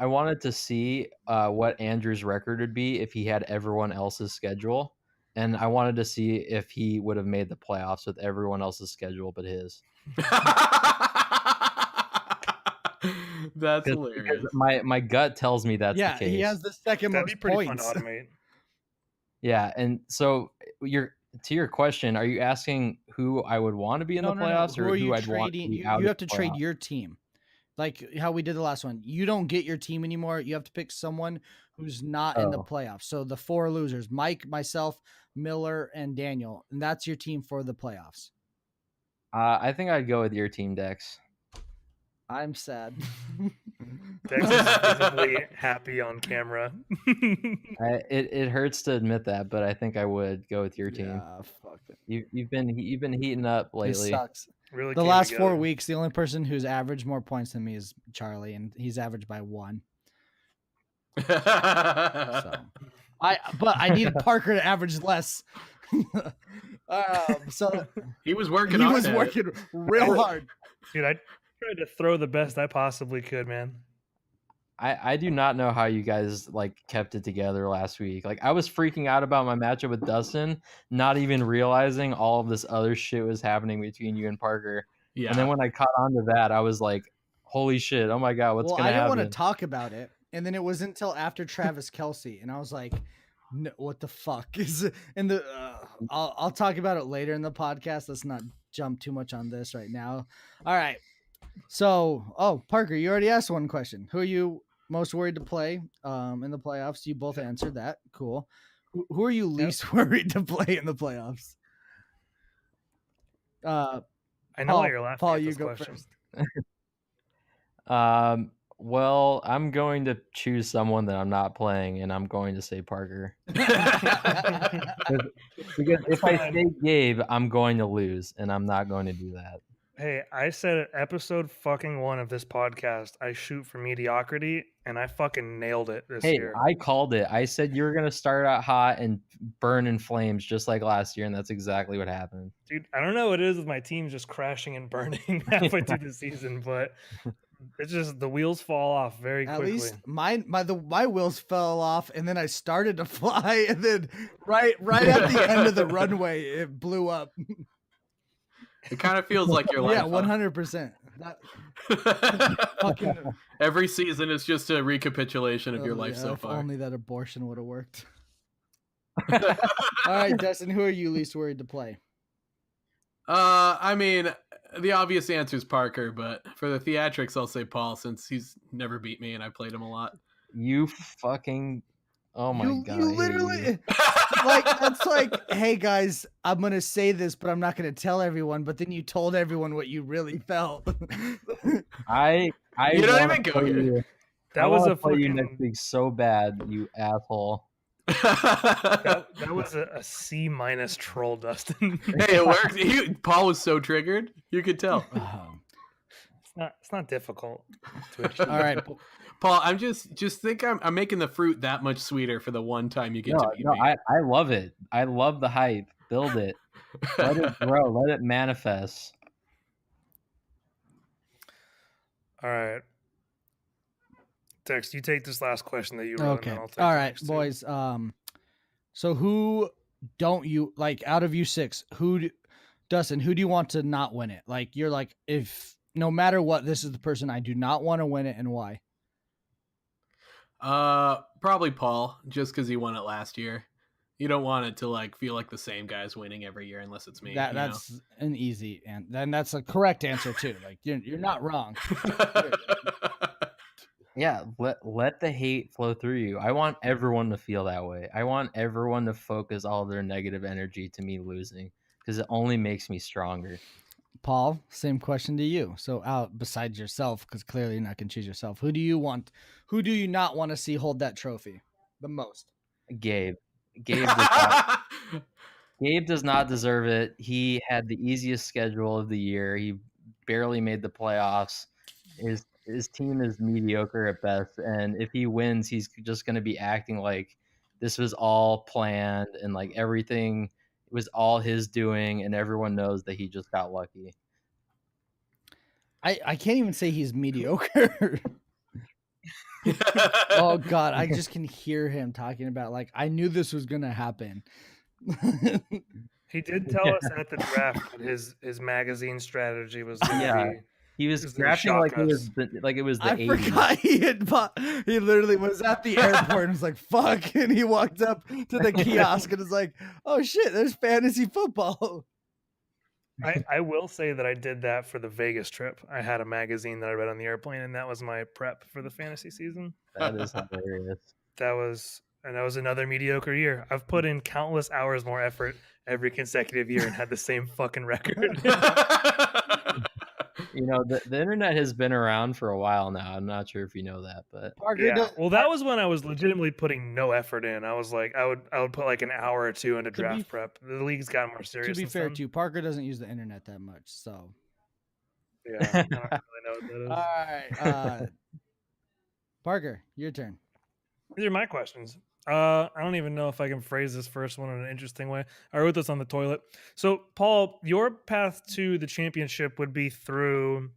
wanted to see what Andrew's record would be if he had everyone else's schedule, and I wanted to see if he would have made the playoffs with everyone else's schedule but his. That's Because hilarious. my gut tells me that's Yeah, the case. he has the second That'd be most pretty points. fun to automate. Yeah, and so to your question, are you asking who I would want to be in the playoffs Who or are who you I'd want to trading? be You out have of to the trade playoffs? your team, like how we did the last one. You don't get your team anymore. You have to pick someone who's not in the Oh. playoffs. So the 4 losers: Mike, myself, Miller, and Daniel, and that's your team for the playoffs. I think I'd go with your team, Dex. I'm sad. Dex is visibly happy on camera. It hurts to admit that, but I think I would go with your team. Yeah, fuck it. You've been heating up This lately. sucks. Really The came last together. 4 weeks, the only person who's averaged more points than me is Charlie, and he's averaged by 1. So but I needed Parker to average less. So He was working he on was it. working real hard. Dude, I tried to throw the best I possibly could, man. I do not know how you guys like kept it together last week. Like I was freaking out about my matchup with Dustin, not even realizing all of this other shit was happening between you and Parker. And then Yeah. when I caught on to that, I was like, holy shit, oh my god, what's Well, gonna I didn't want to happen? talk about it, and then it wasn't until after Travis Kelsey, and I was like, no, "What the fuck is?" And the I'll talk about it later in the podcast. Let's not jump too much on this right now. All right. So, Parker, you already asked one question. Who are you most worried to play in the playoffs? You both answered that. Cool. Who are you least worried to play in the playoffs? I know Paul, why you're laughing Paul, at you this go question. first. Well, I'm going to choose someone that I'm not playing, and I'm going to say Parker. Because if I say Gabe, I'm going to lose, and I'm not going to do that. Hey, I said at episode fucking 1 of this podcast, I shoot for mediocrity, and I fucking nailed it this Hey, year. I called it. I said you were going to start out hot and burn in flames just like last year, and that's exactly what happened. Dude, I don't know what it is with my team just crashing and burning halfway through the season, but it's just the wheels fall off very At quickly. least my wheels fell off, and then I started to fly, and then right at the end of the runway, it blew up. It kind of feels like your life. Yeah, 100%. Fucking Every season is just a recapitulation of your life so if far. only that abortion would have worked. All right, Dustin, who are you least worried to play? I mean, the obvious answer is Parker, but for the theatrics, I'll say Paul since he's never beat me and I played him a lot. You fucking... Oh my god. You literally like that's like, hey guys, I'm gonna say this, but I'm not gonna tell everyone. But then you told everyone what you really felt. I You don't wanna even go play here. you- That I was wanna a play you fucking next week so bad, you asshole. that was a C minus troll, Dustin. Hey, it worked. Paul was so triggered, you could tell. It's not difficult to achieve. All right, Paul, I'm just think I'm making the fruit that much sweeter for the one time you get to beat me. I love it. I love the hype. Build it. Let it grow. Let it manifest. All right. Dex, you take this last question that you wrote. okay. And I'll take All the right, next two. boys. So who don't you like out of you six? Dustin, who do you want to not win it? Like you're like, if no matter what, this is the person I do not want to win it, and why? Probably Paul, just because he won it last year. You don't want it to like feel like the same guy's winning every year unless it's me. That's an easy and then that's a correct answer too. Like you're not wrong. Yeah, let the hate flow through you. I want everyone to feel that way. I want everyone to focus all their negative energy to me losing because it only makes me stronger. Paul, same question to you. So out besides yourself, because clearly you're not gonna choose yourself. Who do you not want to see hold that trophy the most? Gabe. Gabe does not deserve it. He had the easiest schedule of the year. He barely made the playoffs. His team is mediocre at best, and if he wins, he's just going to be acting like this was all planned and like everything was all his doing, and everyone knows that he just got lucky. I can't even say he's mediocre. Oh God, I just can hear him talking about like I knew this was gonna happen. He did tell us at the draft that his magazine strategy was gonna be He was Just gonna drafting shock like it was us. like it was the I 80s. forgot he literally was at the airport and was like, fuck. And he walked up to the kiosk and was like, oh shit, there's fantasy football. I will say that I did that for the Vegas trip. I had a magazine that I read on the airplane, and that was my prep for the fantasy season. That is hilarious. That was another mediocre year. I've put in countless hours more effort every consecutive year and had the same fucking record. You know, the internet has been around for a while now. I'm not sure if you know that, but Parker, Yeah. Well, that was when I was legitimately putting no effort in. I was like, I would put like an hour or two into To be- draft prep. The league's got more to serious. be since fair then. too, Parker doesn't use the internet that much. So, Yeah, I don't really know what all that is. right. Parker, your turn. These are my questions. I don't even know if I can phrase this first one in an interesting way. I wrote this on the toilet. So, Paul, your path to the championship would be through.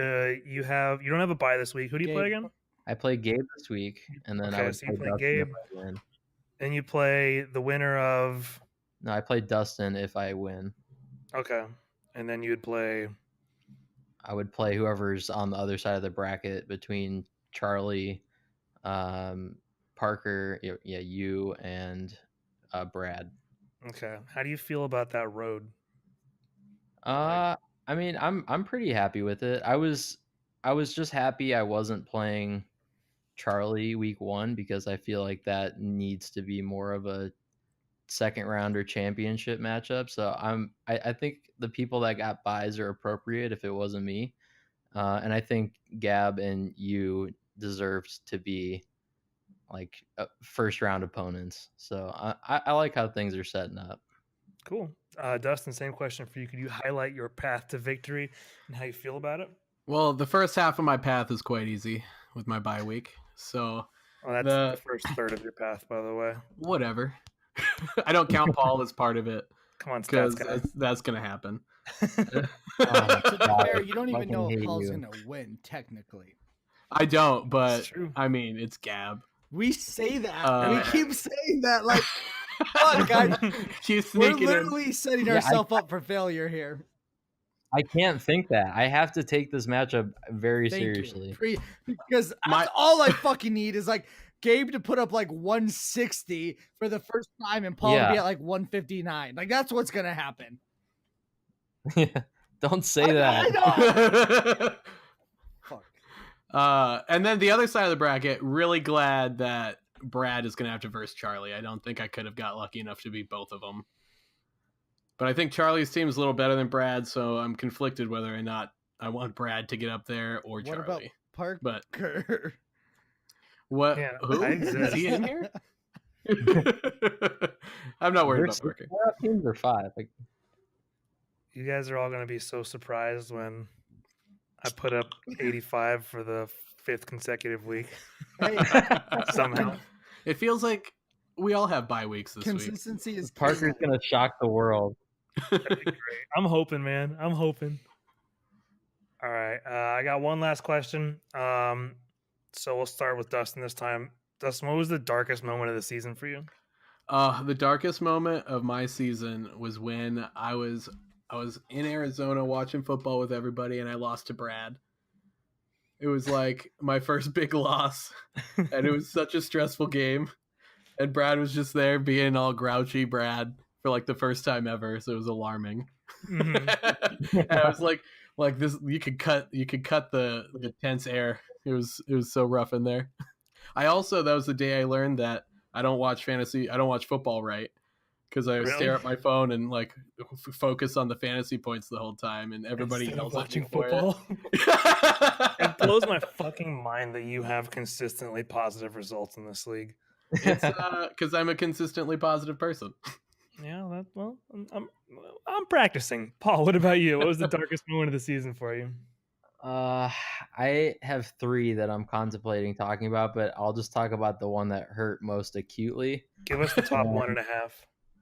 You don't have a bye this week. Who do you play Gabe. again? I play Gabe this week, and then I Okay, would so you play play Dustin if Gabe, I win. and you play the winner of. No, I play Dustin if I win. Okay, and then you'd play. I would play whoever's on the other side of the bracket between Charlie, Parker, you, and Brad. Okay, how do you feel about that road? I mean, I'm pretty happy with it. I was just happy I wasn't playing Charlie week 1 because I feel like that needs to be more of a second rounder championship matchup. So I think the people that got buys are appropriate if it wasn't me. And I think Gab and you deserved to be like first round opponents. So I like how things are setting up. Cool. Dustin, same question for you. Could you highlight your path to victory and how you feel about it? Well, the first half of my path is quite easy with my bye week. So Oh, that's the first third of your path, by the way. whatever. I don't count Paul as part of it Come on, because stats guy. that's going to happen. To be fair, you don't even know if Paul's gonna win technically. I don't, but It's true. I mean, it's Gab. We say that. We keep saying that. Like, Fuck, guys. She's We're sneaking in. literally setting ourselves up for failure here. I can't think that. I have to take this matchup very Thank seriously. you. Because that's all I fucking need is like Gabe to put up like 160 for the first time and Paul to be at like 159. Like that's what's gonna happen. Don't say that. I know. Fuck. And then the other side of the bracket, really glad that Brad is going to have to verse Charlie. I don't think I could have got lucky enough to beat both of them. But I think Charlie's team is a little better than Brad, so I'm conflicted whether or not I want Brad to get up there or Charlie. What about Parker? What? Yeah, Who? I Is exist. he in here? I'm not worried about Parker. Teams are 5. Like, You guys are all going to be so surprised when I put up 85 for the 5th consecutive week. Somehow. It feels like we all have bye weeks this week. Consistency is Parker's gonna shock the world. That'd be great. I'm hoping, man. I'm hoping. All right. I got one last question. So we'll start with Dustin this time. Dustin, what was the darkest moment of the season for you? The darkest moment of my season was when I was in Arizona watching football with everybody and I lost to Brad. It was like my first big loss and it was such a stressful game. And Brad was just there being all grouchy Brad for like the first time ever. So it was alarming. Mm-hmm. And I was like this, you could cut the tense air. It was so rough in there. That was the day I learned that I don't watch football right. Because I stare at my phone and like focus on the fantasy points the whole time, and everybody Instead of yells at me watching for football. it. It blows my fucking mind that you have consistently positive results in this league. It's because I'm a consistently positive person. Yeah, I'm practicing. Paul, what about you? What was the darkest moment of the season for you? I have 3 that I'm contemplating talking about, but I'll just talk about the one that hurt most acutely. Give us the top 1.5.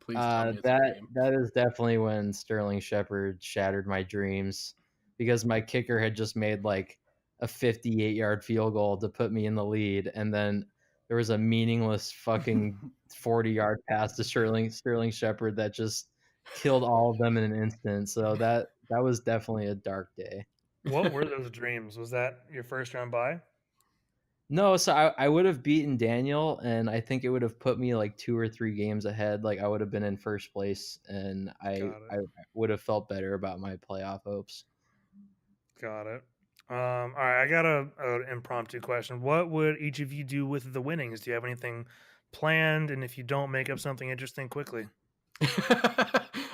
Please tell me it's a game. That is definitely when Sterling Shepard shattered my dreams because my kicker had just made like a 58-yard field goal to put me in the lead, and then there was a meaningless fucking 40-yard pass to Sterling Shepard that just killed all of them in an instant. So that was definitely a dark day. What were those dreams? Was that your first round bye? No, so I would have beaten Daniel, and I think it would have put me like 2 or 3 games ahead. Like I would have been in first place, and I would have felt better about my playoff hopes. Got it. All right, I got an impromptu question. What would each of you do with the winnings? Do you have anything planned? And if you don't, make up something interesting quickly.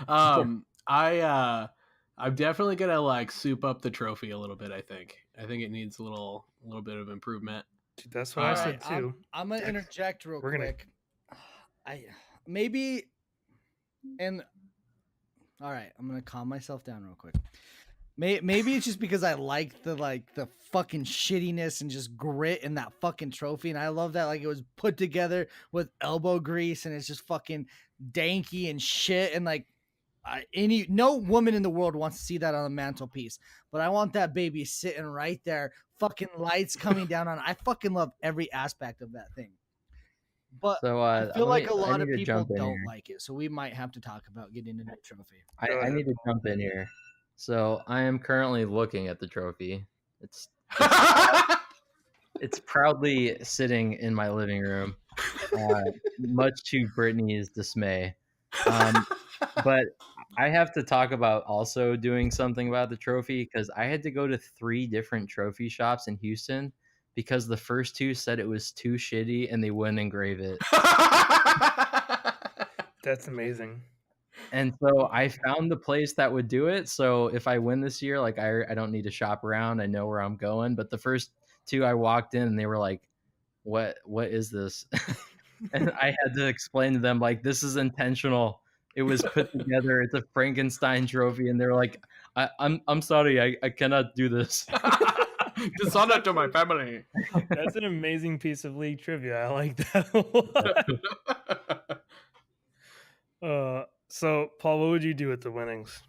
I'm definitely gonna like soup up the trophy a little bit. I think it needs a little bit of improvement. Dude, that's what I said too. I'm gonna interject real We're gonna- quick. All right, I'm gonna calm myself down real quick. Maybe it's just because I like the fucking shittiness and just grit in that fucking trophy, and I love that like it was put together with elbow grease and it's just fucking danky and shit, and like no woman in the world wants to see that on the mantelpiece, but I want that baby sitting right there, fucking lights coming down on it. I fucking love every aspect of that thing. But So I feel like a I lot need of to people jump in don't here. like it, so we might have to talk about getting a new trophy. Go I ahead, need to jump in here. So I am currently looking at the trophy. It's it's proudly sitting in my living room, much to Brittany's dismay. But I have to talk about also doing something about the trophy because I had to go to 3 different trophy shops in Houston because the first 2 said it was too shitty and they wouldn't engrave it. That's amazing. And so I found the place that would do it. So if I win this year, like I don't need to shop around. I know where I'm going. But the first 2 I walked in and they were like, what is this? And I had to explain to them like this is intentional. It was put together. It's a Frankenstein trophy, and they're like, I'm sorry, I cannot do this. Dishonor to my family. That's an amazing piece of league trivia. I like that a lot. So, Paul, what would you do with the winnings?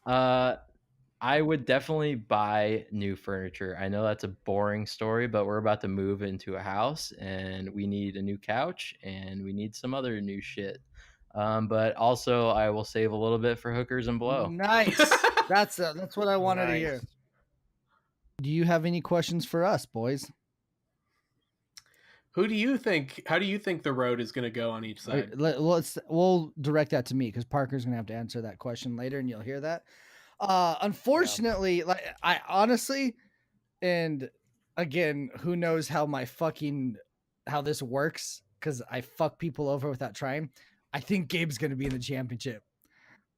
I would definitely buy new furniture. I know that's a boring story, but we're about to move into a house and we need a new couch and we need some other new shit. But also, I will save a little bit for hookers and blow. Nice. That's what I wanted to hear. Nice. Do you have any questions for us, boys? How do you think the road is going to go on each side? We'll direct that to me because Parker's gonna have to answer that question later, and you'll hear that. Unfortunately, like I honestly, and again, who knows how this works because I fuck people over without trying. I think Gabe's gonna be in the championship.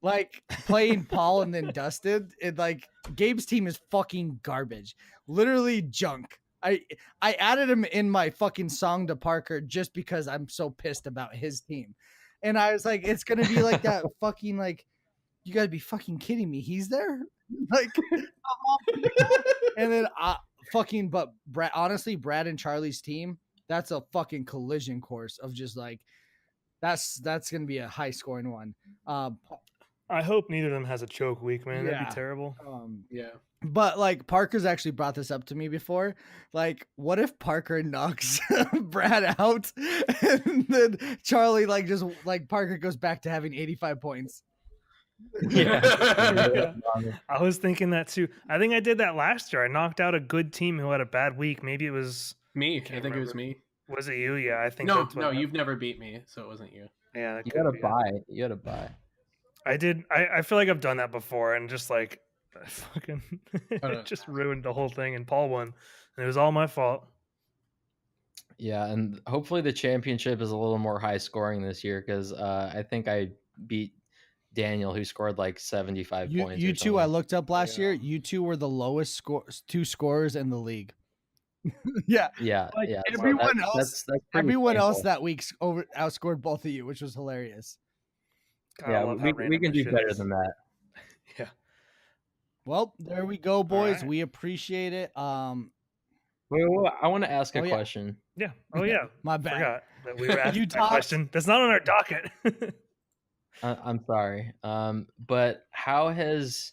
Like playing Paul and then Dustin, and like Gabe's team is fucking garbage, literally junk. I added him in my fucking song to Parker just because I'm so pissed about his team, and I was like, it's gonna be like that fucking like, you gotta be fucking kidding me. He's there, like, and then but Brad, honestly, Brad and Charlie's team, that's a fucking collision course of just like, that's gonna be a high scoring one. I hope neither of them has a choke week, man. That'd Yeah. be terrible. Yeah. But like Parker's actually brought this up to me before. Like, what if Parker knocks Brad out and then Charlie Parker goes back to having 85 points? Yeah. Yeah. I was thinking that too. I think I did that last year. I knocked out a good team who had a bad week. Maybe it was Me. I Can't think it was remember. me. Was it you? Yeah, I think No, that's what no, you've never beat me, so it wasn't you. Yeah, that You could gotta be it. buy. You gotta buy. I did. I feel like I've done that before, and just like fucking no. just ruined the whole thing. And Paul won, and it was all my fault. Yeah, and hopefully the championship is a little more high scoring this year because I think I beat Daniel, who scored like 75 points. You or two, I something. looked up last year. You two were the lowest two scorers in the league. Yeah, Yeah, like yeah. so everyone that's- else, that's pretty everyone else painful. that week outscored both of you, which was hilarious. God, I Yeah, love how we random can this do shit better is. than that. Yeah. Well, there we go, boys. right. We appreciate it. Wait, I want to ask a Oh, yeah. question. Yeah. Oh yeah. My bad. Forgot that we were asking that talked. question. That's not on our docket. I'm sorry. But how has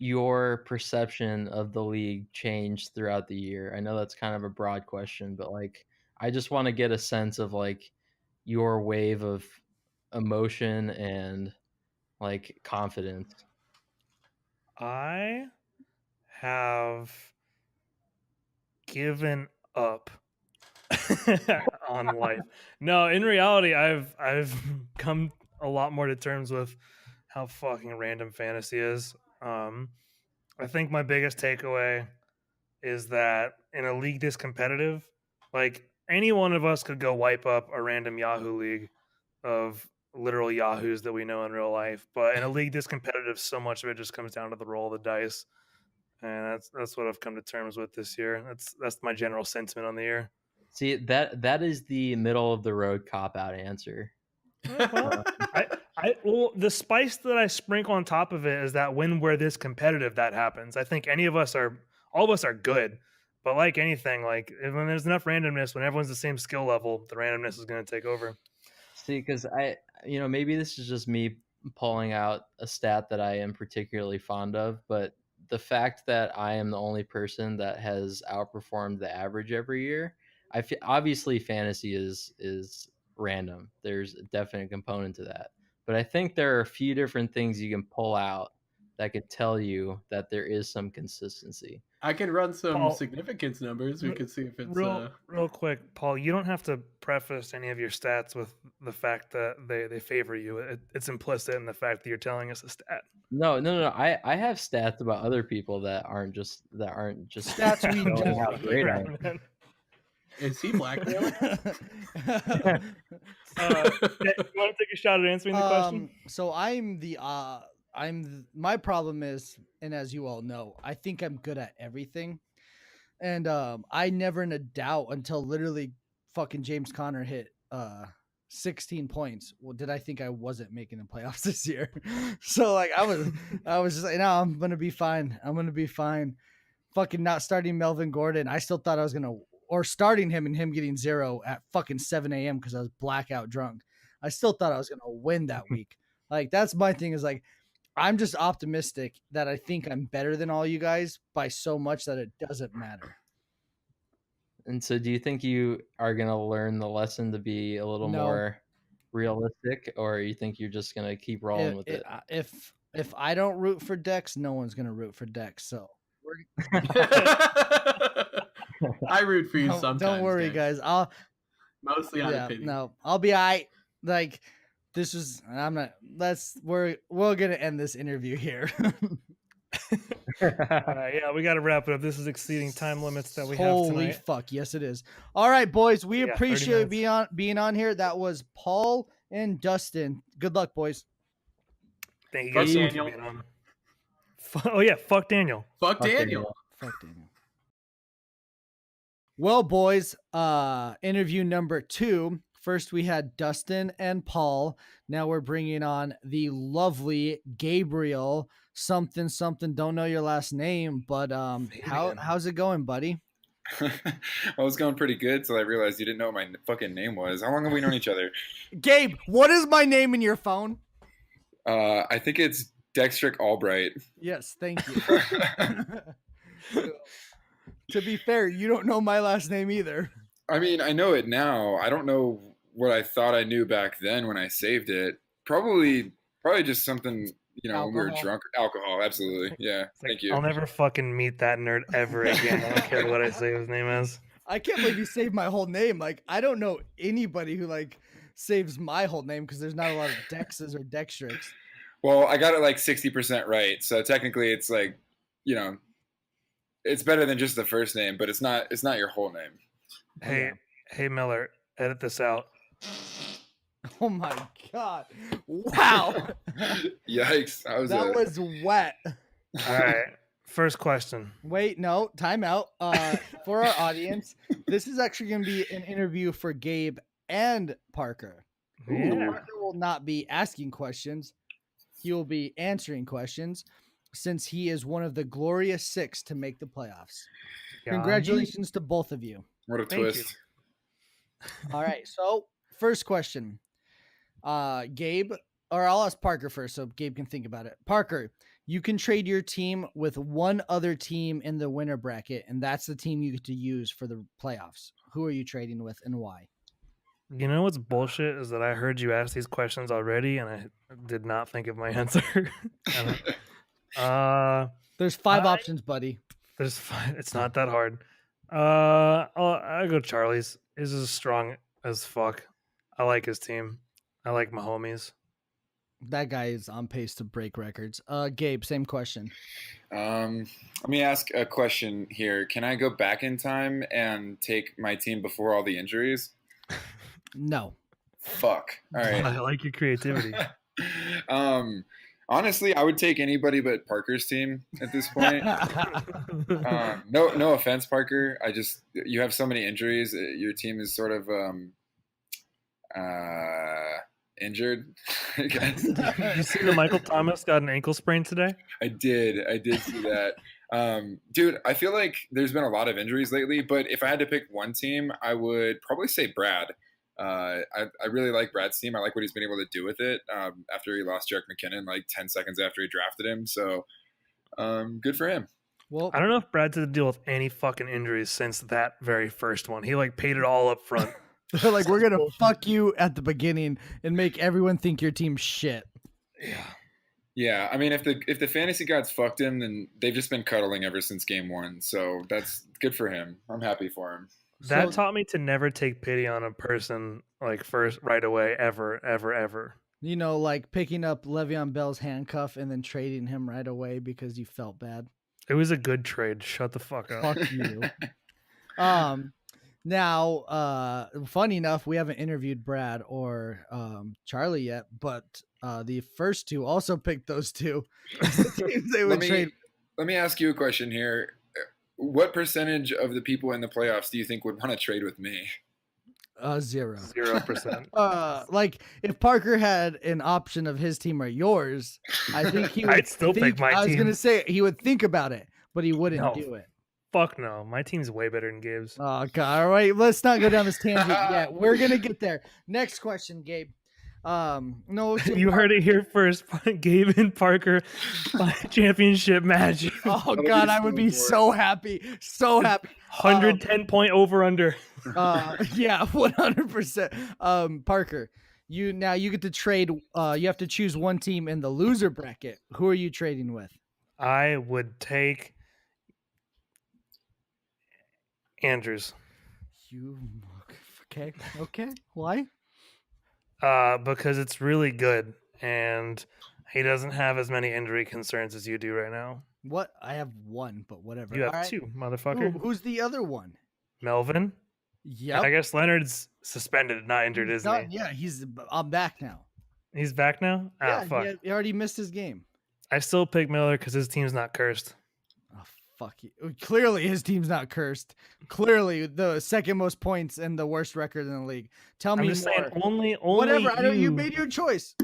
your perception of the league changed throughout the year? I know that's kind of a broad question, but like I just want to get a sense of like your wave of emotion and like confidence. I have given up on life. No, in reality, I've come a lot more to terms with how fucking random fantasy is. I think my biggest takeaway is that in a league this competitive, like any one of us could go wipe up a random Yahoo league of literal Yahoos that we know in real life. But in a league this competitive, so much of it just comes down to the roll of the dice. And that's what I've come to terms with this year. That's my general sentiment on the year. See, that is the middle of the road cop out answer. Well, well, the spice that I sprinkle on top of it is that when we're this competitive, that happens. I think all of us are good, but like anything, like when there's enough randomness, when everyone's the same skill level, the randomness is going to take over. See, because maybe this is just me pulling out a stat that I am particularly fond of, but the fact that I am the only person that has outperformed the average every year, obviously fantasy is random. There's a definite component to that, but I think there are a few different things you can pull out that could tell you that there is some consistency. I can run some Paul, significance numbers. We could see if it's real quick, Paul. You don't have to preface any of your stats with the fact that they favor you. It's implicit in the fact that you're telling us a stat. No. I have stats about other people that aren't just Stats we showing don't how need. great I am. Is he blackmailing? You want to take a shot at answering the question? So my problem is, and as you all know, I think I'm good at everything. And I never in a doubt until literally fucking James Conner hit 16 points. Well, did I think I wasn't making the playoffs this year? So like I was just like, no, I'm gonna be fine. I'm gonna be fine. Fucking not starting Melvin Gordon. I still thought I was gonna, or starting him and him getting 0 at fucking 7 a.m. because I was blackout drunk. I still thought I was gonna win that week. Like that's my thing, is like I'm just optimistic that I think I'm better than all you guys by so much that it doesn't matter. And so do you think you are going to learn the lesson to be a little No. more realistic, or you think you're just going to keep rolling with it? If I don't root for Dex, no one's going to root for Dex. So I root for you don't, sometimes. don't worry, Dex. guys. Mostly out of pity. No, I'll be all right. Like this is, I'm not, we're going to end this interview here. Yeah, we got to wrap it up. This is exceeding time limits that we have Holy tonight. fuck, yes it is. All right, boys, we Yeah, 30 appreciate minutes. being on here. That was Paul and Dustin. Good luck, boys. Thank you Fuck guys so much for Daniel. being on. Oh yeah, fuck Daniel. Fuck Okay, Daniel. Fuck Daniel. Well, boys, interview number 2. First, we had Dustin and Paul. Now we're bringing on the lovely Gabriel. Something. Don't know your last name, but how's it going, buddy? I was going pretty good until I realized you didn't know what my fucking name was. How long have we known each other? Gabe, what is my name in your phone? I think it's Dextric Albright. Yes, thank you. To be fair, you don't know my last name either. I mean, I know it now. I don't know what I thought I knew back then when I saved it. Probably just something, when we were Alcohol. drunk. Alcohol, absolutely. Yeah, It's like, thank you. I'll never fucking meet that nerd ever again. I don't care what I say his name is. I can't believe you saved my whole name. Like, I don't know anybody who like saves my whole name because there's not a lot of Dexes or Dextrix. Well, I got it like 60% right, so technically it's like, it's better than just the first name, but it's not your whole name. Hey Miller, edit this out. Oh my god! Wow, Yikes! that was wet. All right, first question. Wait, no, time out. For our audience, this is actually going to be an interview for Gabe and Parker. Yeah. Parker will not be asking questions. He will be answering questions since he is one of the glorious 6 to make the playoffs. Congratulations to both of you. What a Thank twist. All right. So first question, Gabe, or I'll ask Parker first so Gabe can think about it. Parker, you can trade your team with one other team in the winner bracket, and that's the team you get to use for the playoffs. Who are you trading with and why? You know what's bullshit is that I heard you ask these questions already, and I did not think of my answer. There's 5 options, buddy. There's 5. It's not that hard. I'll go Charlie's. His is strong as fuck. I like his team. I like my homies. That guy is on pace to break records. Gabe, same question. Let me ask a question here. Can I go back in time and take my team before all the injuries? No. Fuck. All right. I like your creativity. Honestly, I would take anybody but Parker's team at this point. No offense, Parker. You have so many injuries. Your team is sort of injured, I guess. Did you see that Michael Thomas got an ankle sprain today? I did see that. Dude, I feel like there's been a lot of injuries lately, but if I had to pick one team, I would probably say Brad. I really like Brad's team. I like what he's been able to do with it after he lost Jarek McKinnon like 10 seconds after he drafted him. So good for him. Well, I don't know if Brad's had to deal with any fucking injuries since that very first one. He like paid it all up front. they're like, we're gonna fuck you at the beginning and make everyone think your team's shit. Yeah. Yeah, I mean, if the fantasy gods fucked him, then they've just been cuddling ever since game one. So that's good for him. I'm happy for him. That So- taught me to never take pity on a person like first right away, ever. You know, like picking up Le'Veon Bell's handcuff and then trading him right away because you felt bad. It was a good trade. Shut the fuck up. Fuck you. Now, funny enough, we haven't interviewed Brad or Charlie yet, but the first two also picked those two teams they would trade. Let me ask you a question here. What percentage of the people in the playoffs do you think would want to trade with me? 0. 0%. Like if Parker had an option of his team or yours, I think he would I'd still pick my I was team. gonna say he would think about it, but he wouldn't No. do it. Fuck no. My team's way better than Gabe's. Oh god! All right, let's not go down this tangent yet. We're gonna get there. Next question, Gabe. No, You heard it here first. Gabe and Parker championship match. Oh That'll god, be I would so be boring. so happy, so happy. 110 point over under. Yeah, 100%. Parker, you get to trade. You have to choose one team in the loser bracket. Who are you trading with? I would take Andrews. You okay? Why? Because it's really good and he doesn't have as many injury concerns as you do right now. What? I have one, but whatever. You have All right. two, motherfucker. Who's the other one? Melvin. Yep. I guess Leonard's suspended, not injured, He's isn't done. he? Yeah, I'm back now. He's back now? Yeah, Fuck. he already missed his game. I still pick Miller because his team's not cursed. Oh, fuck you. Clearly, his team's not cursed. Clearly, the second most points and the worst record in the league. Tell I'm me just more. saying, only Whatever. I don't. You you made your choice.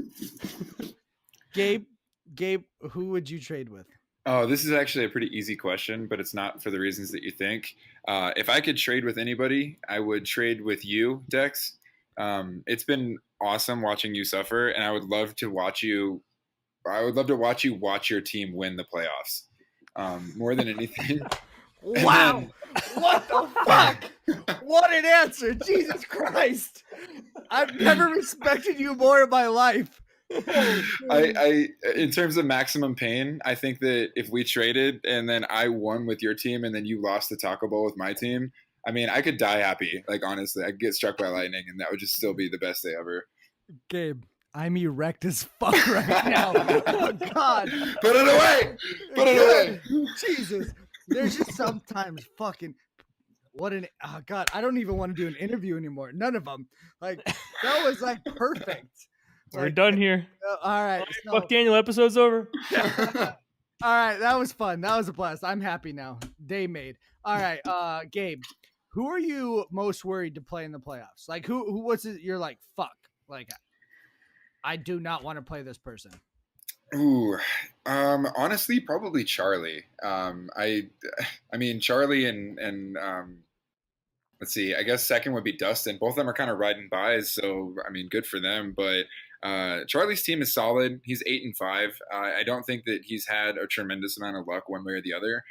Gabe, who would you trade with? Oh, this is actually a pretty easy question, but it's not for the reasons that you think. If I could trade with anybody, I would trade with you, Dex. It's been awesome watching you suffer, and I would love to watch you. I would love to watch you watch your team win the playoffs. More than anything. Wow. What the fuck? What an answer. Jesus Christ. I've never respected you more in my life. I in terms of maximum pain, I think that if we traded and then I won with your team and then you lost the Taco Bowl with my team, I mean, I could die happy. Like, honestly, I'd get struck by lightning and that would just still be the best day ever. Gabe, I'm erect as fuck right now. Oh, God. Put it away. Put it away. Jesus. There's just sometimes fucking oh God, I don't even want to do an interview anymore. None of them. Like, that was like perfect. We're Like, done here. all right. so- Fuck Daniel, episode's over. all right, that was fun. That was a blast. I'm happy now. Day made. All right, Gabe, who are you most worried to play in the playoffs? Like, who was it? You're like, fuck. Like, I do not want to play this person. Ooh, honestly, probably Charlie. I mean, Charlie and let's see. I guess second would be Dustin. Both of them are kind of riding bys, so I mean, good for them. But Charlie's team is solid. He's 8-5. I don't think that he's had a tremendous amount of luck one way or the other,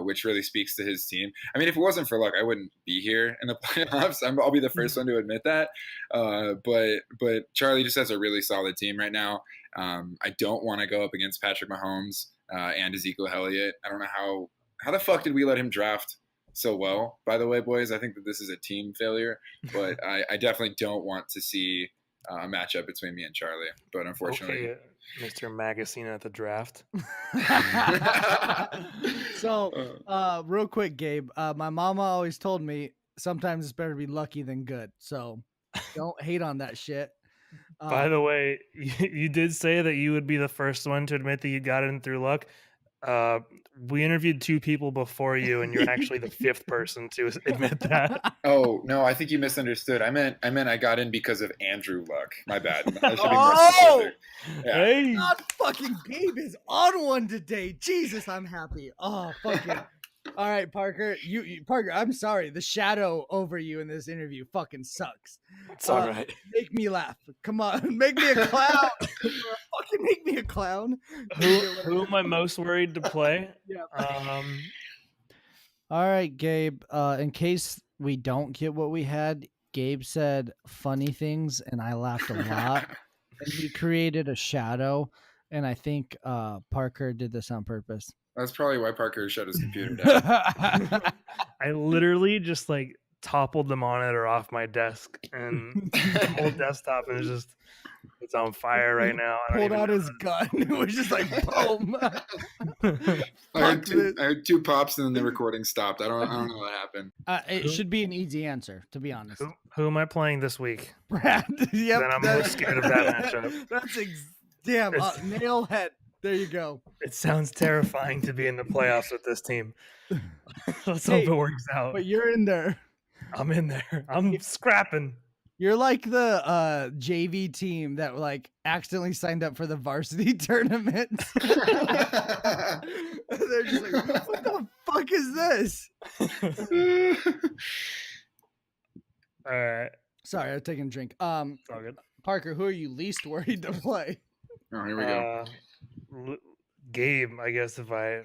which really speaks to his team. I mean, if it wasn't for luck, I wouldn't be here in the playoffs. I'll be the first one to admit that. But Charlie just has a really solid team right now. I don't want to go up against Patrick Mahomes and Ezekiel Elliott. I don't know how the fuck did we let him draft so well, by the way, boys. I think that this is a team failure, but I definitely don't want to see a matchup between me and Charlie. But unfortunately, Okay, Mr. Magazine at the draft. So, real quick, Gabe, my mama always told me sometimes it's better to be lucky than good. So don't hate on that shit. By the way, you did say that you would be the first one to admit that you got in through luck. We interviewed 2 people before you, and you're actually the 5th person to admit that. oh no, I think you misunderstood. I meant I got in because of Andrew Luck. My bad. I should be more Oh! specific. Yeah. Hey, God fucking Gabe is on one today. Jesus, I'm happy. Oh, fucking All right, Parker. Parker, I'm sorry. The shadow over you in this interview fucking sucks. It's all right. Make me laugh. Come on, make me a clown. Fucking make me a clown. Who am I most worried to play? Yeah. Um, All right, Gabe. In case we don't get what we had, Gabe said funny things, and I laughed a lot. And he created a shadow, and I think Parker did this on purpose. That's probably why Parker shut his computer down. I literally just like toppled the monitor off my desk, and the whole desktop is it's on fire right now. I don't Pulled even out know. his gun. It was just like boom. I heard two pops and then the recording stopped. I don't know what happened. It should be an easy answer, to be honest. Who am I playing this week? Brad. Yep. Then I'm most scared of that matchup. That's damn nail head. There you go. It sounds terrifying to be in the playoffs with this team. Let's Hey, hope it works out. But you're in there. I'm in there. I'm scrapping. You're like the JV team that like accidentally signed up for the varsity tournament. They're just like, what the fuck is this? All right. Sorry, I was taking a drink. It's all good. Parker, who are you least worried to play? Oh, here we go. Gabe, I guess if I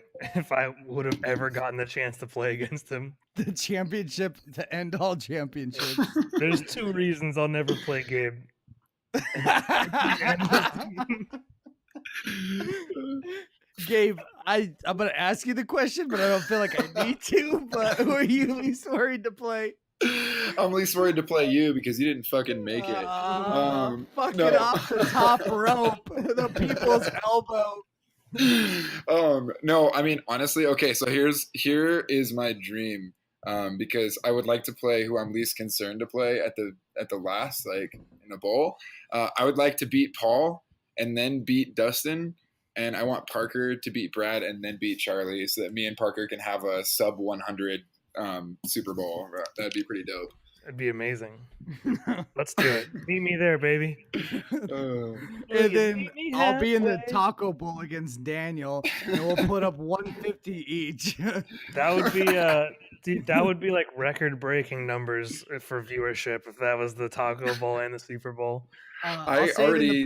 would have ever gotten the chance to play against him. The championship to end all championships. There's two reasons I'll never play Gabe. Gabe, I'm gonna ask you the question, but I don't feel like I need to. But who are you least worried to play? I'm least worried to play you because you didn't fucking make it. Fuck no. it off the top rope, the people's elbow. No, I mean honestly, okay, so here is my dream. Because I would like to play who I'm least concerned to play at the last, like in a bowl. I would like to beat Paul and then beat Dustin, and I want Parker to beat Brad and then beat Charlie, so that me and Parker can have a sub 100 Super Bowl. That'd be pretty dope. It'd be amazing. Let's do it. Meet me there, baby. And then I'll be in the Taco Bowl against Daniel, and we'll put up 150 each. That would be dude, that would be like record-breaking numbers for viewership if that was the Taco Bowl and the Super Bowl. I already.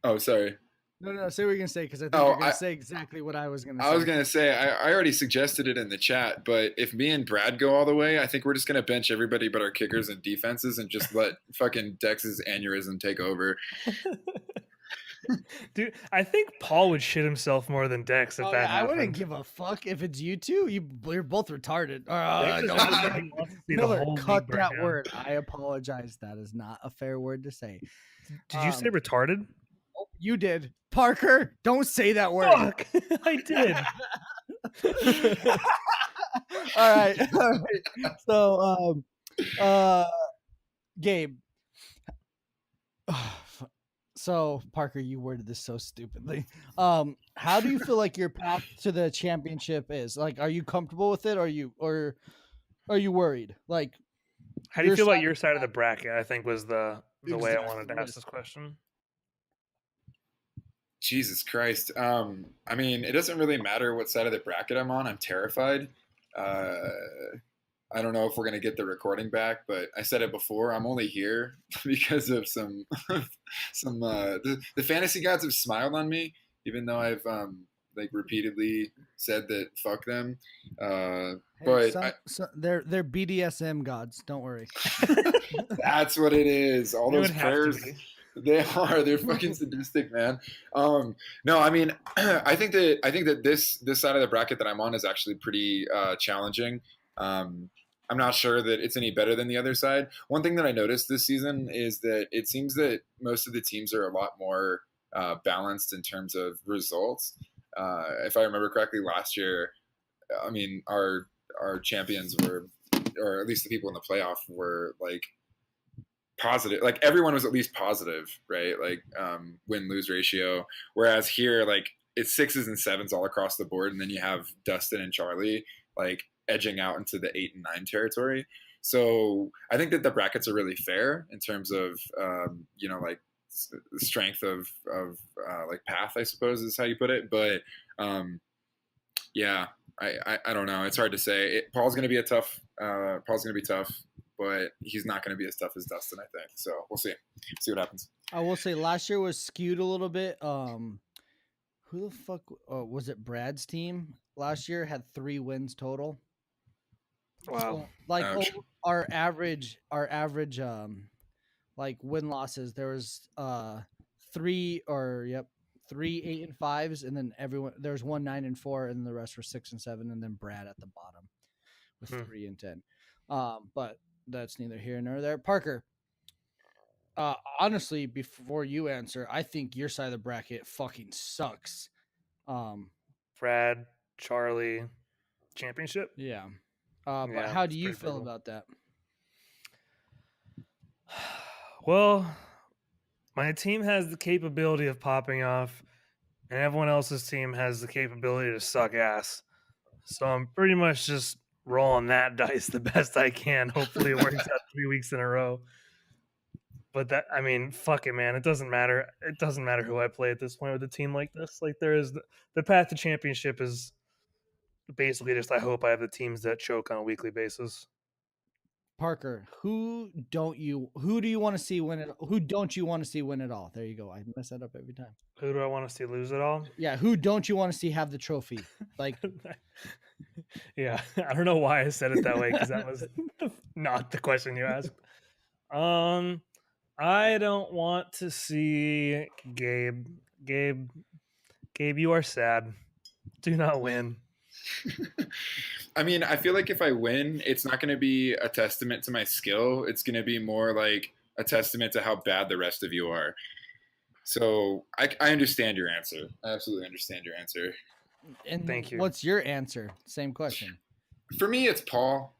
Oh, sorry. No, say what you're gonna say, because I think you're gonna say exactly what I was gonna say. I was gonna say I already suggested it in the chat, but if me and Brad go all the way, I think we're just gonna bench everybody but our kickers and defenses and just let fucking Dex's aneurysm take over. Dude, I think Paul would shit himself more than Dex if that I happened. wouldn't give a fuck if it's you two. You're both retarded. Cut that word. I apologize. That is not a fair word to say. Did you say retarded? Oh, you did. Parker, don't say that word. Fuck, I did. All right. So, Gabe. So, Parker, you worded this so stupidly. How do you feel like your path to the championship is? Like, are you comfortable with it? Or are you worried? Like, how do you feel about your side of the bracket? I think was the way I wanted to ask this question. Jesus Christ. I mean, it doesn't really matter what side of the bracket I'm on. I'm terrified. I don't know if we're going to get the recording back, but I said it before. I'm only here because of the fantasy gods have smiled on me, even though I've like repeatedly said that fuck them. But they're BDSM gods. Don't worry. That's what it is. All those prayers. They're fucking sadistic, man. No, I mean, I think that this side of the bracket that I'm on is actually pretty challenging. I'm not sure that it's any better than the other side. One thing that I noticed this season is that it seems that most of the teams are a lot more balanced in terms of results. If I remember correctly, last year, I mean, our champions were, or at least the people in the playoff were like positive. Like everyone was at least positive, right? Like win-lose ratio. Whereas here, like it's 6s and 7s all across the board, and then you have Dustin and Charlie like edging out into the 8 and 9 territory. So I think that the brackets are really fair in terms of like the strength of like path, I suppose is how you put it. But yeah, I don't know. It's hard to say. Paul's going to be tough, but he's not going to be as tough as Dustin, I think. So we'll see what happens. I will say last year was skewed a little bit. Who the fuck was it? Brad's team last year had 3 wins total. Wow. So, like Ouch. our average like win losses, there was 3 8-5s, and then there's 1 9-4, and the rest were 6 and 7, and then Brad at the bottom with 3 and 10. But that's neither here nor there. Parker, honestly, before you answer, I think your side of the bracket fucking sucks. Brad, Charlie, championship. Yeah. But Yeah, how it's do you pretty feel brutal. about that? Well, my team has the capability of popping off, and everyone else's team has the capability to suck ass. So I'm pretty much just rolling that dice the best I can. Hopefully, it works out 3 weeks in a row. But I mean, fuck it, man. It doesn't matter. It doesn't matter who I play at this point with a team like this. Like, there is the path to championship is basically just I hope I have the teams that choke on a weekly basis. Parker, who do you want to see win it? Who don't you want to see win it all? There you go. I mess that up every time. Who do I want to see lose it all? Yeah, who don't you want to see have the trophy? Like, Yeah, I don't know why I said it that way because that was not the question you asked. I don't want to see Gabe. Gabe, you are sad. Do not win. I mean, I feel like if I win, it's not going to be a testament to my skill. It's going to be more like a testament to how bad the rest of you are. So I understand your answer. I absolutely understand your answer. and Thank you. What's your answer? Same question. For me, it's Paul.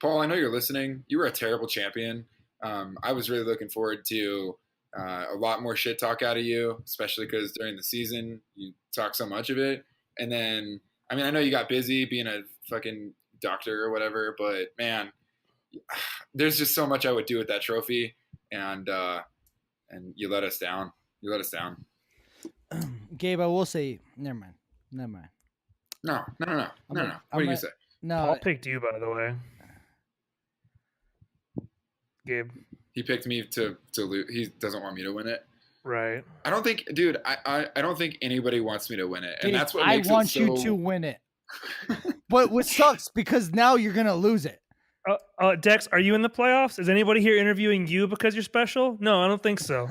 Paul, I know you're listening. You were a terrible champion. I was really looking forward to a lot more shit talk out of you, especially because during the season you talk so much of it. And then, I mean, I know you got busy being a fucking doctor or whatever, but man, there's just so much I would do with that trophy, and you let us down. You let us down. Gabe, I will say, never mind. No. What are you gonna say? No, Paul picked you, by the way. Gabe. He picked me to lose. He doesn't want me to win it. Right. I don't think, dude. I don't think anybody wants me to win it, and Gabe, that's what I makes want it you so... to win it. But what sucks because now you're gonna lose it. Dex, are you in the playoffs? Is anybody here interviewing you because you're special? No, I don't think so.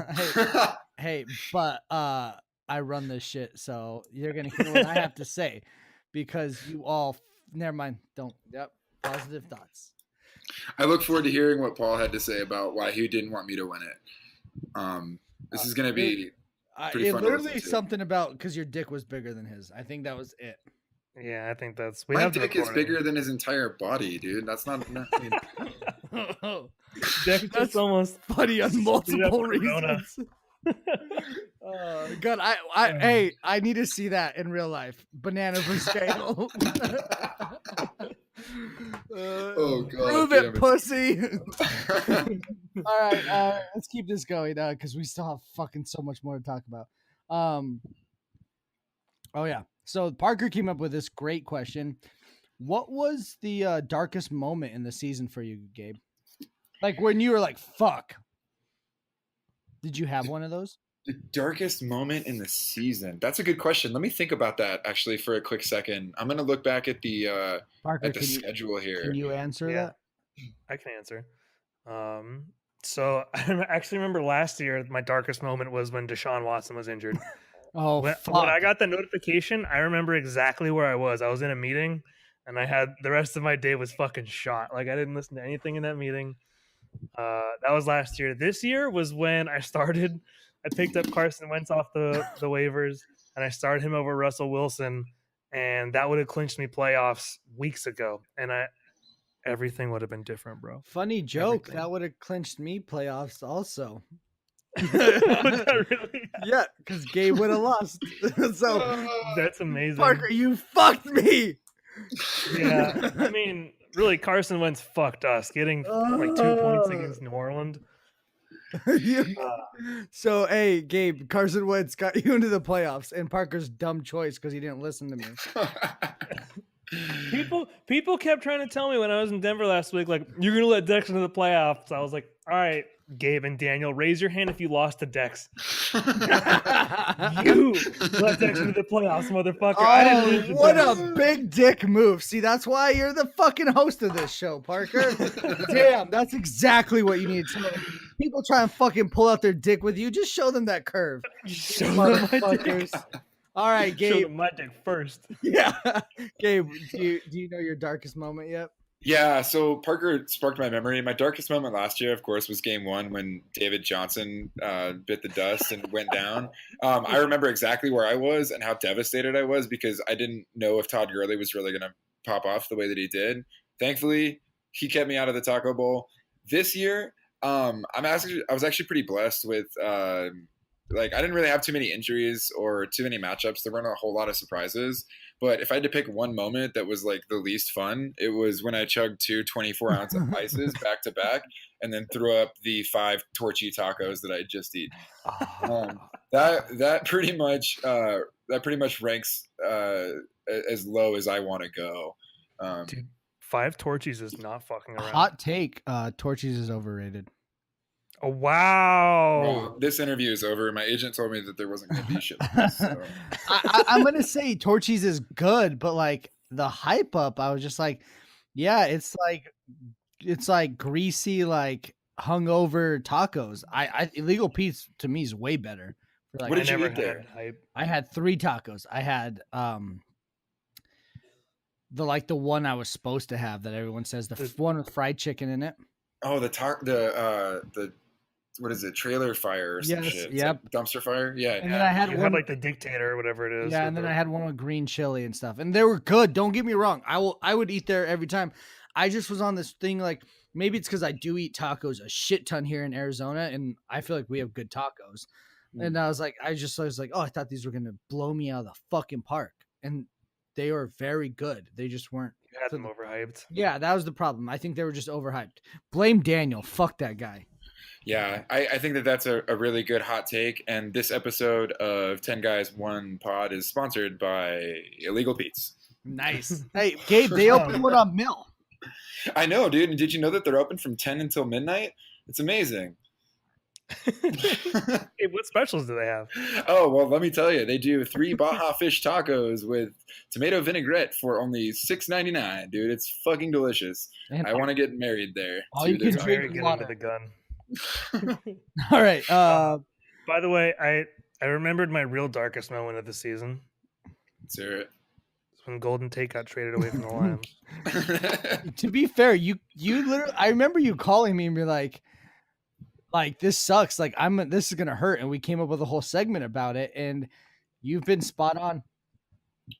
Hey, but I run this shit, so you're gonna hear what I have to say because you all. Never mind. Don't. Yep. Positive thoughts. I look forward to hearing what Paul had to say about why he didn't want me to win it. This is gonna be pretty It fun to literally listen to. something about because your dick was bigger than his. I think that was it. Yeah, I think that's. My have the dick is recording. bigger than his entire body, dude. That's not. I mean, Dex just almost funny on straight up multiple Corona. reasons. God, hey, I need to see that in real life. Banana per scale. Oh, God, Prove damn it, it. pussy. All right, let's keep this going because we still have fucking so much more to talk about. Oh yeah. So Parker came up with this great question. What was the darkest moment in the season for you, Gabe? Like when you were like, "Fuck." Did you have one of those? The darkest moment in the season. That's a good question. Let me think about that actually for a quick second. I'm gonna look back at the Parker, schedule here. can you answer Yeah. that? I can answer. So I actually remember last year, my darkest moment was when Deshaun Watson was injured. Oh, when fuck. I got the notification, I remember exactly where I was. I was in a meeting, and I had the rest of my day was fucking shot. Like I didn't listen to anything in that meeting. That was last year. This year was when I picked up Carson Wentz off the waivers, and I started him over Russell Wilson, and that would have clinched me playoffs weeks ago. And everything would have been different, bro. Funny joke. Everything. That would have clinched me playoffs also. Was that really? Yeah, because Gabe would have lost. So That's amazing. Parker, you fucked me. Yeah, I mean, really, Carson Wentz fucked us, getting like 2 points against New Orleans. So, hey, Gabe, Carson Wentz got you into the playoffs, and Parker's dumb choice because he didn't listen to me. People kept trying to tell me when I was in Denver last week, like, you're gonna let Dex into the playoffs. I was like, all right, Gabe and Daniel, raise your hand if you lost to Dex. You let Dex into the playoffs, motherfucker. I didn't lose to what Dex. a big dick move. See, that's why you're the fucking host of this show, Parker. Damn, that's exactly what you need. So people try and fucking pull out their dick with you. Just show them that curve. Show them my dick. Motherfuckers. All right, Show Gabe. them my dick first. Yeah. Gabe, do you know your darkest moment yet? Yeah, so Parker sparked my memory. My darkest moment last year, of course, was Game 1 when David Johnson bit the dust and went down. I remember exactly where I was and how devastated I was because I didn't know if Todd Gurley was really going to pop off the way that he did. Thankfully, he kept me out of the Taco Bowl. This year, I was actually pretty blessed with like I didn't really have too many injuries or too many matchups. There weren't a whole lot of surprises. But if I had to pick one moment that was like the least fun, it was when I chugged 2 24-ounce ices back to back and then threw up the 5 torchy tacos that I just eat. That pretty much ranks as low as I want to go. Dude, 5 Torchies is not fucking around. Hot take, Torchies is overrated. Oh, wow. Well, this interview is over. My agent told me that there wasn't going to be shit. So. I'm gonna say Torchies is good, but like the hype up, I was just like, yeah, it's like greasy, like hungover tacos. I Illegal Pete's to me is way better. For, like, What did you never eat there? had hype. I had 3 tacos. I had the one I was supposed to have that everyone says the one with fried chicken in it. Oh, the what is it? Trailer fire or some Yes, shit. It's yep. like dumpster fire. Yeah. And then I had You one had like the dictator or whatever it is. Yeah, and then I had one with green chili and stuff, and they were good. Don't get me wrong. I would eat there every time. I just was on this thing like maybe it's because I do eat tacos a shit ton here in Arizona, and I feel like we have good tacos. And I was like, I was like, oh, I thought these were gonna blow me out of the fucking park, and they were very good. They just weren't. You had them overhyped. Yeah, that was the problem. I think they were just overhyped. Blame Daniel. Fuck that guy. Yeah, I think that that's a really good hot take. And this episode of 10 Guys, 1 Pod is sponsored by Illegal Pete's. Nice. Hey, Gabe, they opened one on Mill. I know, dude. And did you know that they're open from 10 until midnight? It's amazing. Hey, what specials do they have? Oh, well, let me tell you. They do 3 Baja fish tacos with tomato vinaigrette for only $6.99, dude. It's fucking delicious. Man, I want to get married there. all to you their can tacos. drink Very good water. into the gun. All right. By the way, I remembered my real darkest moment of the season. Let's hear it. It's when Golden Tate got traded away from the Lions. To be fair, you literally, I remember you calling me and be like this sucks. Like this is gonna hurt, and we came up with a whole segment about it, and you've been spot on.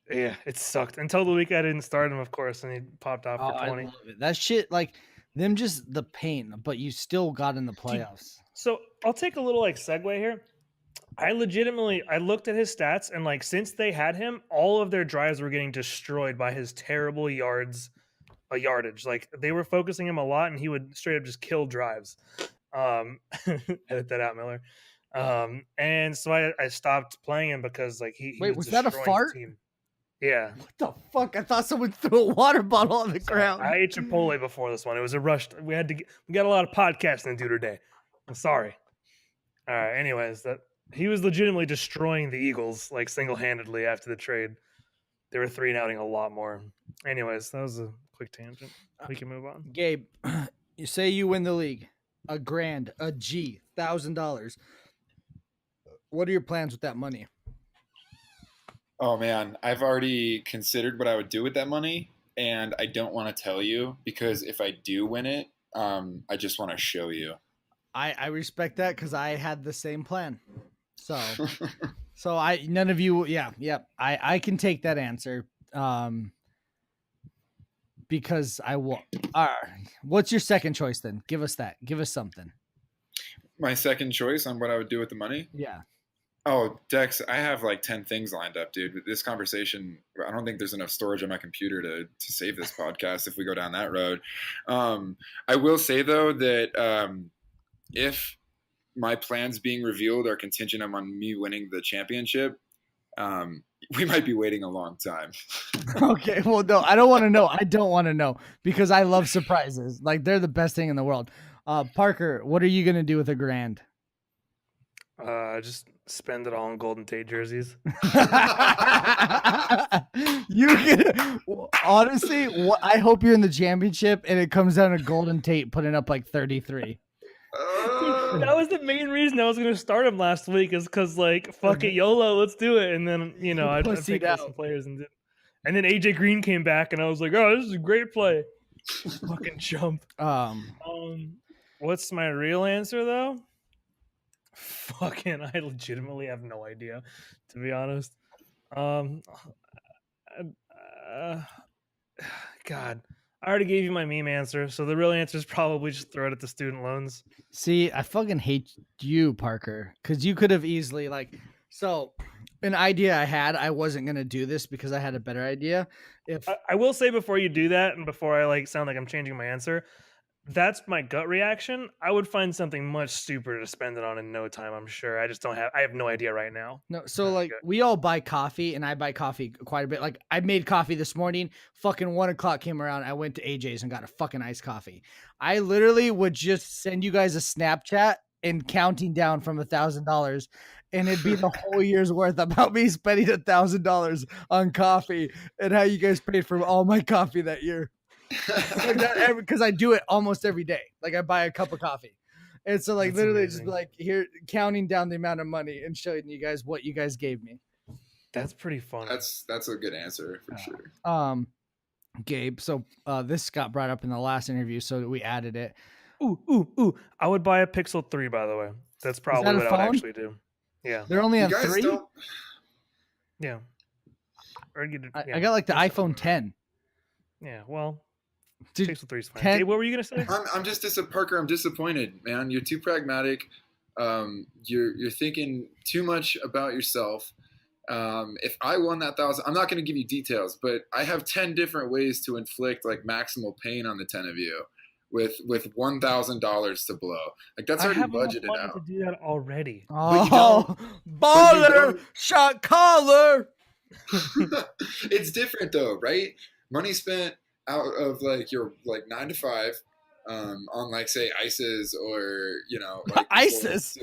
Yeah, it sucked until the week I didn't start him, of course, and he popped off for I 20. love it. That shit, like them, just the pain, but you still got in the playoffs. So I'll take a little like segue here. I looked at his stats, and like since they had him, all of their drives were getting destroyed by his terrible yardage. Like they were focusing him a lot, and he would straight up just kill drives. Edit that out, Miller. And so I stopped playing him because like he Wait, was that a destroying fart? the team. Yeah, What the fuck? I thought someone threw a water bottle on the ground. I ate Chipotle before this one. It was a rush. We got a lot of podcasting to do today. I'm sorry. All right. Anyways, that he was legitimately destroying the Eagles like single-handedly after the trade. They were 3-and-outing a lot more. Anyways, that was a quick tangent. We can move on. Gabe, you say you win the league, $1,000, $1,000. What are your plans with that money? Oh, man. I've already considered what I would do with that money, and I don't want to tell you because if I do win it, I just want to show you. I respect that because I had the same plan. So none of you, I can take that answer. Because I will. What's your second choice then? Give us that. Give us something. My second choice on what I would do with the money? Yeah. Oh, Dex, I have like 10 things lined up, dude. With this conversation, I don't think there's enough storage on my computer to save this podcast if we go down that road. I will say, though, that if my plans being revealed are contingent on me winning the championship, we might be waiting a long time. Okay, well, no, I don't want to know. I don't want to know because I love surprises. Like they're the best thing in the world. Parker, what are you gonna do with $1,000? Just spend it all on Golden Tate jerseys. You can honestly. I hope you're in the championship and it comes down to Golden Tate putting up like 33. That was the main reason I was going to start him last week, is because like fuck it, YOLO, let's do it. And then I picked up some players and then AJ Green came back and I was like, oh, this is a great play. Fucking jump. What's my real answer though? Fucking, I legitimately have no idea, to be honest. God, I already gave you my meme answer, so the real answer is probably just throw it at the student loans. See, I fucking hate you, Parker, because you could have easily an idea I had. I wasn't gonna do this because I had a better idea. If I will say before you do that, and before I sound like I'm changing my answer, that's my gut reaction. I would find something much stupider to spend it on in no time. I'm sure. I have no idea right now. No, so we all buy coffee, and I buy coffee quite a bit. Like I made coffee this morning. Fucking 1:00 came around. I went to AJ's and got a fucking iced coffee. I literally would just send you guys a Snapchat and counting down from $1,000, and it'd be the whole year's worth about me spending $1,000 on coffee and how you guys paid for all my coffee that year. Because I do it almost every day. Like I buy a cup of coffee, and so That's literally amazing. just here counting down the amount of money and showing you guys what you guys gave me. That's pretty fun. That's a good answer for sure. Gabe. So this got brought up in the last interview, so we added it. Ooh! I would buy a Pixel 3, by the way. That's probably a what I would phone? actually do. Yeah, They're only You on guys 3. don't. yeah. I got like the iPhone 10. Yeah, well, Dude, Pixel 3 is fine. 10 Gabe, what were you gonna say? I'm just Parker. I'm disappointed, man. You're too pragmatic. You're thinking too much about yourself. If I won that 1,000, I'm not going to give you details, but I have 10 different ways to inflict like maximal pain on the 10 of you with $1,000 to blow. Like that's already budgeted I have out. to do that already. Oh, baller shot caller. It's different though, right? Money spent out of like your 9 to 5 on like say ISIS or like ISIS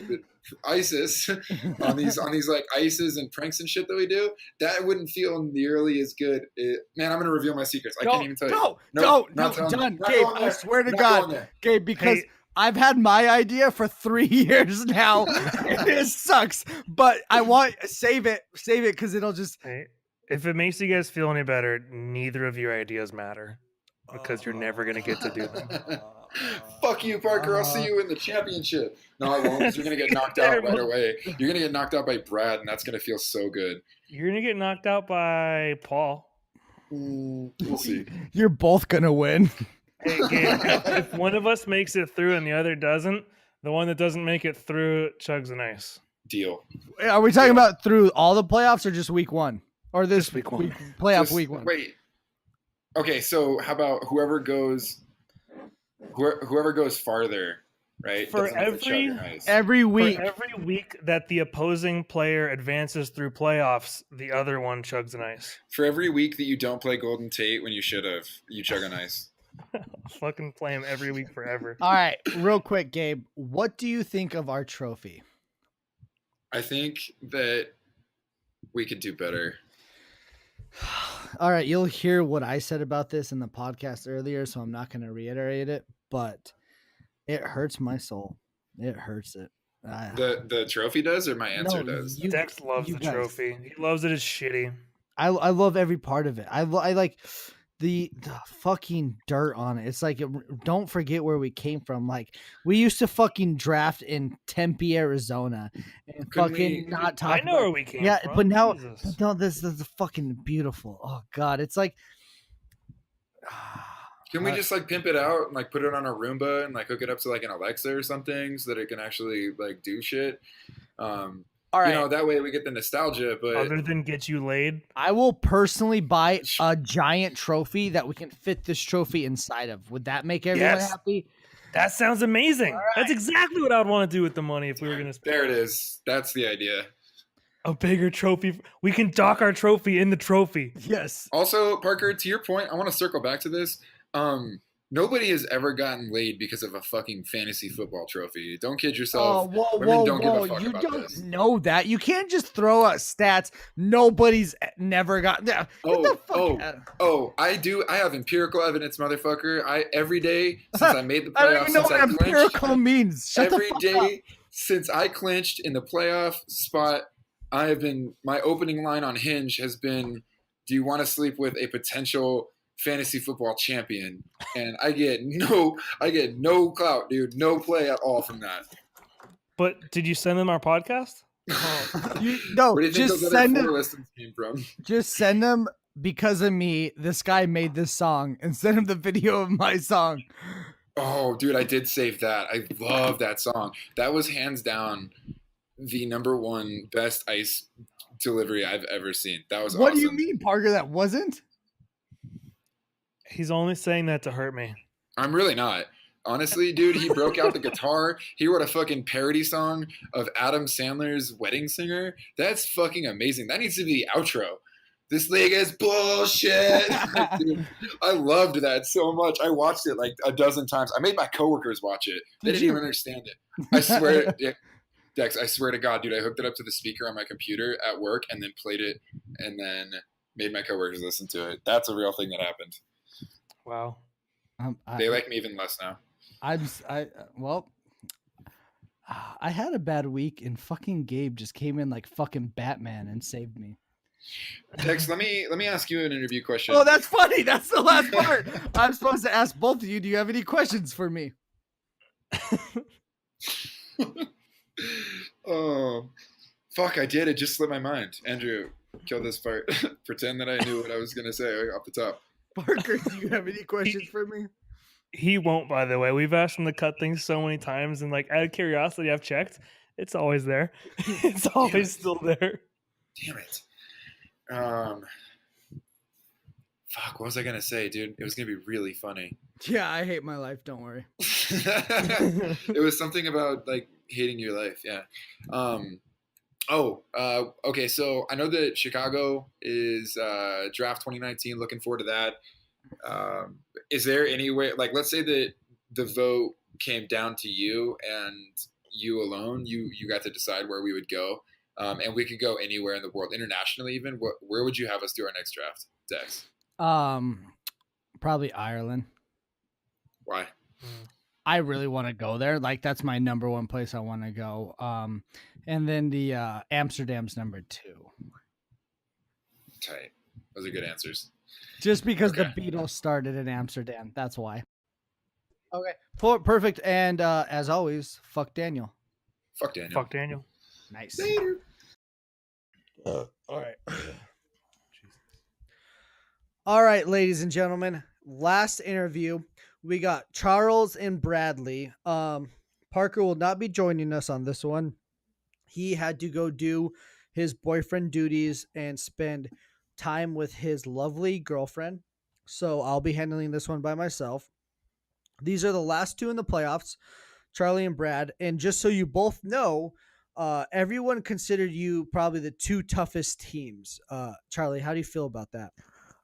on these like ISIS and pranks and shit that we do, that wouldn't feel nearly as good. Man, I'm gonna reveal my secrets. I can't even tell you. No, done, Gabe. I swear to God, Gabe, because I've had my idea for 3 years now. It sucks, but I want save it because it'll just. Hey, if it makes you guys feel any better, neither of your ideas matter because you're never gonna get to do them. Fuck you, Parker. I'll see you in the championship. No, I won't, because you're gonna get knocked out right away. You're gonna get knocked out by Brad, and that's gonna feel so good. You're gonna get knocked out by Paul. We'll see. You're both gonna win. Hey, Gabe, if one of us makes it through and the other doesn't, the one that doesn't make it through chugs an ice. Deal. Are we talking about through all the playoffs or just week 1? Or this week 1? Playoff week 1. Wait. Okay, so how about whoever goes farther, right? For doesn't have to chug an ice. Every week. For every week that the opposing player advances through playoffs, the other one chugs an ice. For every week that you don't play Golden Tate when you should have, you chug an ice. Fucking play him every week forever. All right, real quick, Gabe. What do you think of our trophy? I think that we could do better. All right, you'll hear what I said about this in the podcast earlier, so I'm not going to reiterate it, but it hurts my soul. It hurts it. The trophy does, or my answer does? Dex loves the trophy. He loves it as shitty. I love every part of it. I like the fucking dirt on it. It's like, don't forget where we came from. Like, we used to fucking draft in Tempe, Arizona, and not talk. I know where we came from. Yeah, but now, this is fucking beautiful. Oh God, it's like. Can we just like pimp it out and like put it on a Roomba and like hook it up to like an Alexa or something so that it can actually like do shit? All right. That way we get the nostalgia. But other than get you laid, I will personally buy a giant trophy that we can fit this trophy inside of. Would that make everyone happy? That sounds amazing. Right. That's exactly what I would want to do with the money if we were going to spend. There it is. That's the idea. a bigger trophy. We can dock our trophy in the trophy. Yes. Also, Parker, to your point, I want to circle back to this. Nobody has ever gotten laid because of a fucking fantasy football trophy. Don't kid Oh, yourself. whoa, Women whoa, don't give a whoa! fuck You about don't this. know that. You can't just throw out stats. Nobody's never got. Get the fuck out. I do. I have empirical evidence, motherfucker. Every day since I made the I don't playoffs, even know since what I clinched, empirical means. Shut every the fuck day up. since I clinched in the playoff spot, I have been. My opening line on Hinge has been, "Do you want to sleep with a potential fantasy football champion?" And I get no clout, dude. No play at all from that. But did you send them our podcast? No, Where do you think just those send other them. 4 listings came from? Just send them because of me. This guy made this song, and send him the video of my song. Oh, dude, I did save that. I love that song. That was hands down the #1 best ice delivery I've ever seen. That was What awesome. do you mean, Parker? That wasn't? He's only saying that to hurt me. I'm really not. Honestly, dude, he broke out the guitar. He wrote a fucking parody song of Adam Sandler's Wedding Singer. That's fucking amazing. That needs to be the outro. This league is bullshit. Dude, I loved that so much. I watched it like a dozen times. I made my coworkers watch it. They didn't even understand it. I swear, Dex, I swear to God, dude, I hooked it up to the speaker on my computer at work and then played it and then made my coworkers listen to it. That's a real thing that happened. Wow. They like me even less now. I had a bad week, and fucking Gabe just came in like fucking Batman and saved me. Dex, let me ask you an interview question. Oh, that's funny. That's the last part. I'm supposed to ask both of you. Do you have any questions for me? Oh, fuck! I did. It just slipped my mind. Andrew, kill this part. Pretend that I knew what I was gonna say off the top. Parker, do you have any questions for me? He won't, by the way. We've asked him to cut things so many times, and like out of curiosity, I've checked. It's always there. It's always still there. Damn it. Fuck, what was I gonna say, dude? It was gonna be really funny. Yeah, I hate my life. Don't worry. It was something about like hating your life, yeah. Okay, so I know that Chicago is draft 2019, looking forward to that. Is there any way, like, let's say that the vote came down to you and you alone, you got to decide where we would go, and we could go anywhere in the world, internationally even. Where would you have us do our next draft, Dex? Probably Ireland. Why? I really want to go there. Like, that's my number one place I want to go. And then the Amsterdam's number 2. Tight. Those are good answers. Just because Okay. the Beatles started in Amsterdam. That's why. Okay. Perfect. And as always, fuck Daniel. Fuck Daniel. Fuck Daniel. Nice. Later. All right. All right, ladies and gentlemen. Last interview. We got Charles and Bradley. Parker will not be joining us on this one. He had to go do his boyfriend duties and spend time with his lovely girlfriend. So I'll be handling this one by myself. These are the last 2 in the playoffs, Charlie and Brad. And just so you both know, everyone considered you probably the 2 toughest teams. Charlie, how do you feel about that?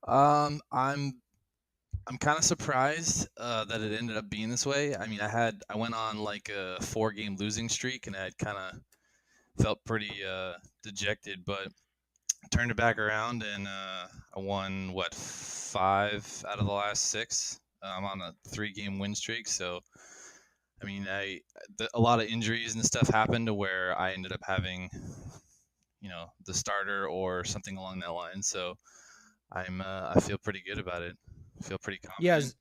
I'm kind of surprised that it ended up being this way. I mean, I went on like a 4-game losing streak, and I kind of felt pretty dejected, but turned it back around, and I won 5 out of the last 6. I'm on a 3-game win streak, so I mean, a lot of injuries and stuff happened to where I ended up having, the starter or something along that line. So I feel pretty good about it. I feel pretty confident. Yes.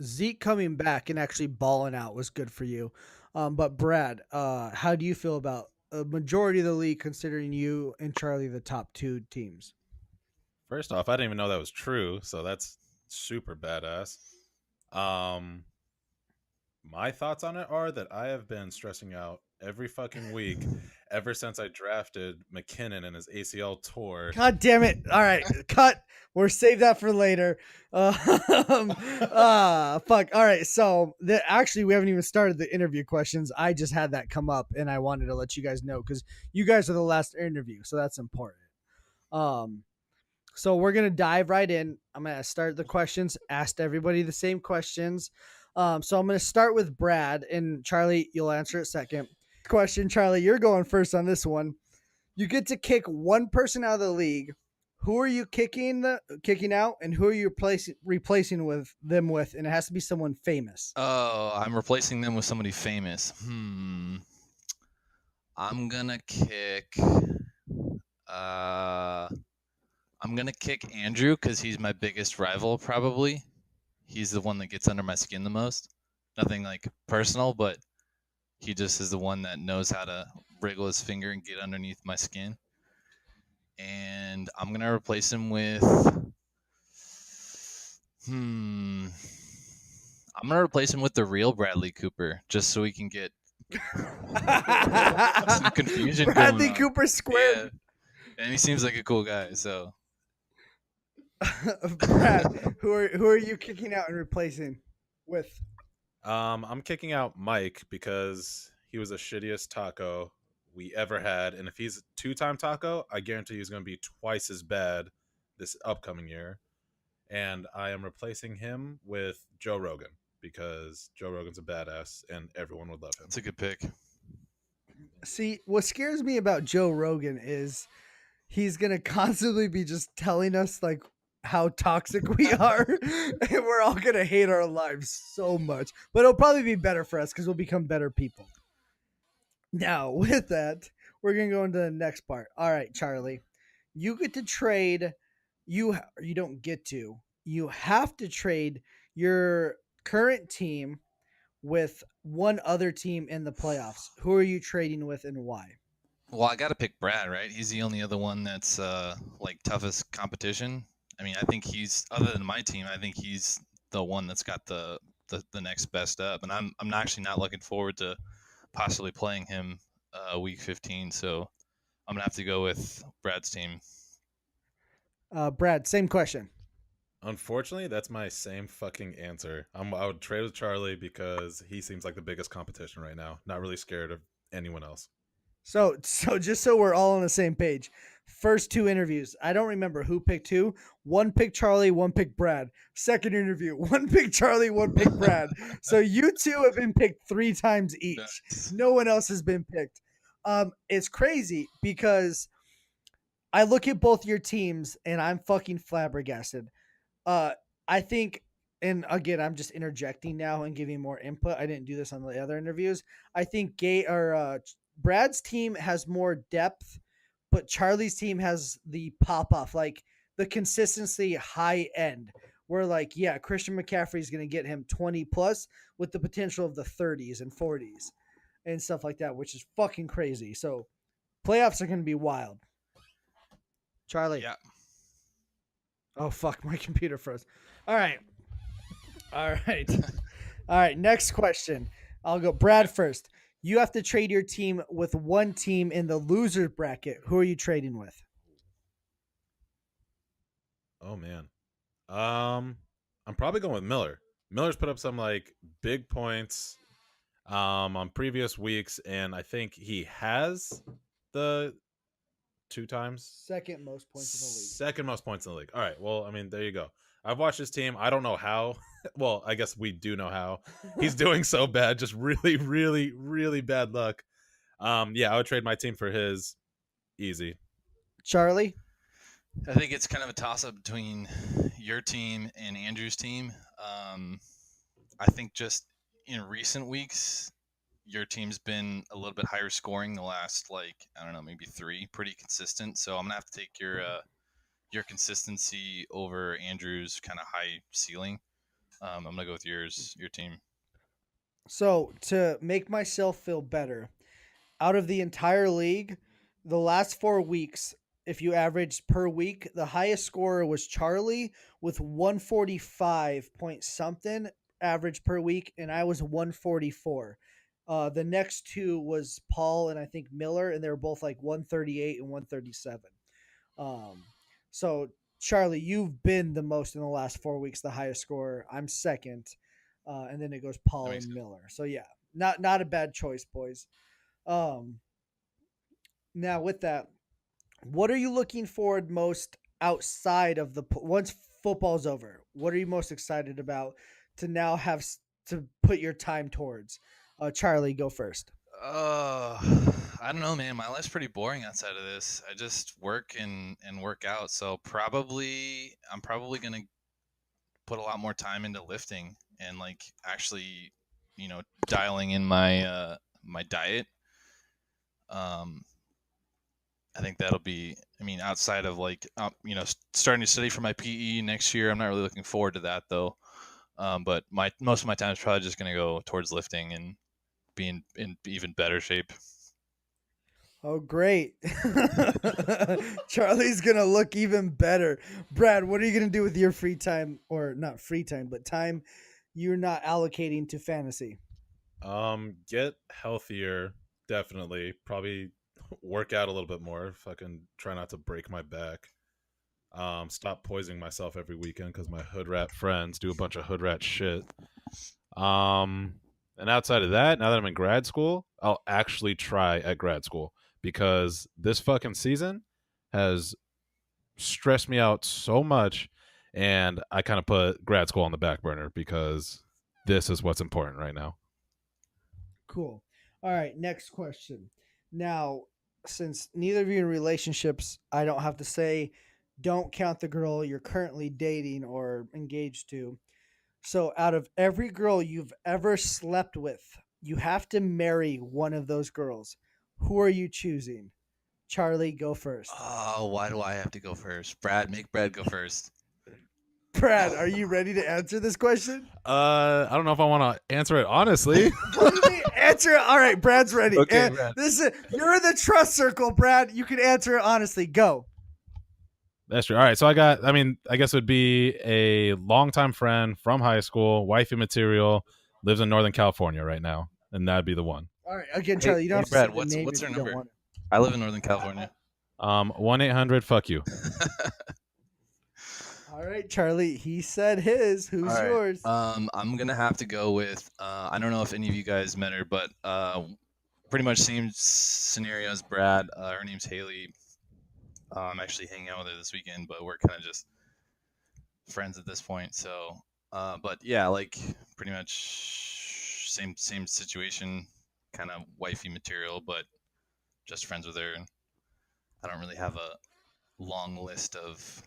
Zeke coming back and actually balling out was good for you. But Brad, how do you feel about a majority of the league considering you and Charlie the top 2 teams? First off, I didn't even know that was true, so that's super badass. My thoughts on it are that I have been stressing out every fucking week ever since I drafted McKinnon in his ACL tour. God damn it. All right. Cut. We're save that for later. Fuck. All right. So actually, we haven't even started the interview questions. I just had that come up and I wanted to let you guys know because you guys are the last interview. So that's important. So we're going to dive right in. I'm going to start the questions, asked everybody the same questions. So I'm going to start with Brad, and Charlie, you'll answer it second. Question, Charlie, you're going first on this one. You get to kick one person out of the league. Who are you kicking out, and who are you replacing with them with? And it has to be someone famous. Oh, I'm replacing them with somebody famous. I'm gonna kick. I'm gonna kick Andrew because he's my biggest rival. Probably, he's the one that gets under my skin the most. Nothing like personal, but he just is the one that knows how to wriggle his finger and get underneath my skin. And I'm gonna replace him with. I'm gonna replace him with the real Bradley Cooper, just so we can get some confusion. Bradley going on. Cooper squared. Yeah. And he seems like a cool guy. So, Brad, who are you kicking out and replacing with? I'm kicking out Mike because he was the shittiest taco we ever had, and if he's a two-time taco, I guarantee he's going to be twice as bad this upcoming year. And I am replacing him with Joe Rogan because Joe Rogan's a badass and everyone would love him. that's a good pick. See, what scares me about Joe Rogan is he's gonna constantly be just telling us like how toxic we are, and we're all gonna hate our lives so much. But it'll probably be better for us because we'll become better people. Now, with that, we're gonna go into the next part. All right, Charlie, you get to trade. You don't get to. You have to trade your current team with one other team in the playoffs. Who are you trading with and why? Well, I got to pick Brad, right? He's the only other one that's like toughest competition. I mean, I think he's other than my team. I think he's the one that's got the next best up, and I'm actually not looking forward to possibly playing him week 15. So I'm gonna have to go with Brad's team. Brad, same question. Unfortunately, that's my same fucking answer. I would trade with Charlie because he seems like the biggest competition right now. Not really scared of anyone else. So just so we're all on the same page, first two interviews, I don't remember who picked who. One picked Charlie, one picked Brad. Second interview, one picked Charlie, one picked Brad. So you two have been picked 3 times each. Nice. No one else has been picked. It's crazy because I look at both your teams and I'm fucking flabbergasted. I think, and again, I'm just interjecting now and giving more input. I didn't do this on the other interviews. I think Brad's team has more depth, but Charlie's team has the pop off, like the consistency high end. Where like, yeah, Christian McCaffrey is going to get him 20 plus with the potential of the 30s and 40s and stuff like that, which is fucking crazy. So playoffs are going to be wild. Charlie. Yeah. Oh, fuck. My computer froze. All right. All right. Next question. I'll go Brad first. You have to trade your team with one team in the loser bracket. Who are you trading with? Oh man. I'm probably going with Miller. Miller's put up some like big points on previous weeks, and I think he has the 2 times Second most points in the league. second most points in the league. All right. Well, I mean, there you go. I've watched his team. I don't know how. Well, I guess we do know how. He's doing so bad. Just really, really, really bad luck. Yeah, I would trade my team for his. Easy. Charlie? I think it's kind of a toss-up between your team and Andrew's team. I think just in recent weeks, your team's been a little bit higher scoring the last, like, I don't know, maybe 3, pretty consistent. So I'm gonna have to take your consistency over Andrew's kind of high ceiling. I'm gonna go with your team. So to make myself feel better, out of the entire league, the last 4 weeks, if you averaged per week, the highest scorer was Charlie with 145 point something average per week, and I was 144. The next two was Paul and I think Miller, and they were both like 138 and 137. Um, so Charlie, you've been the most in the last 4 weeks, the highest scorer. I'm second, and then it goes That Paul makes and sense. Miller. So yeah, not a bad choice, boys. Um, Now with that, what are you looking forward most outside of once football's over? What are you most excited about to now have to put your time towards? Charlie, go first. Uh, I don't know, man. My life's pretty boring outside of this. I just work and work out. So I'm probably gonna put a lot more time into lifting and like actually, dialing in my diet. Um, I think that'll be. I mean, outside of like, starting to study for my PE next year. I'm not really looking forward to that though. But my most of my time is probably just gonna go towards lifting and being in even better shape. Oh, great. Charlie's going to look even better. Brad, what are you going to do with your free time, or not free time, but time you're not allocating to fantasy? Get healthier, definitely. Probably work out a little bit more. Fucking try not to break my back. Stop poisoning myself every weekend because my hood rat friends do a bunch of hood rat shit. And outside of that, now that I'm in grad school, I'll actually try at grad school because this fucking season has stressed me out so much, and I kind of put grad school on the back burner because this is what's important right now. Cool. All right, next question. Now, since neither of you are in relationships, I don't have to say don't count the girl you're currently dating or engaged to. So, out of every girl you've ever slept with, you have to marry one of those girls. Who are you choosing? Charlie, go first. Oh, why do I have to go first? Brad, make Brad go first. Brad, are you ready to answer this question? I don't know if I want to answer it honestly. What do you mean? Answer it. All right, Brad's ready. Okay, Brad. You're in the trust circle, Brad. You can answer it honestly. Go. That's true. All right, so I guess it would be a longtime friend from high school, wifey material, lives in Northern California right now, and that'd be the one. All right, again, Charlie. You don't have to Brad, say the what's name what's if her you don't number? want to. I live in Northern California. 1-800 fuck you. All right, Charlie. He said his. Who's All right. yours? I'm gonna have to go with. I don't know if any of you guys met her, but pretty much same scenario as Brad. Her name's Haley. I'm actually hanging out with her this weekend, but we're kind of just friends at this point. So, but yeah, like pretty much same situation, kind of wifey material, but just friends with her. And I don't really have a long list of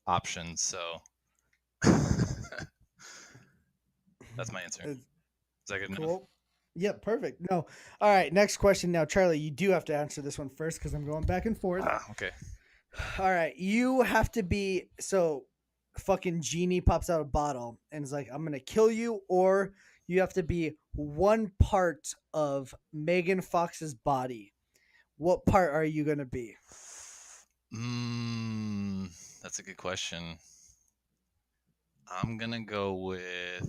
options, so that's my answer. Is that good enough? Cool. Yep, perfect. No. All right, next question now, Charlie. You do have to answer this one first because I'm going back and forth. Okay. All right, you have to be fucking genie pops out a bottle and is like, I'm gonna kill you, or you have to be one part of Megan Fox's body. What part are you gonna be? That's a good question. I'm gonna go with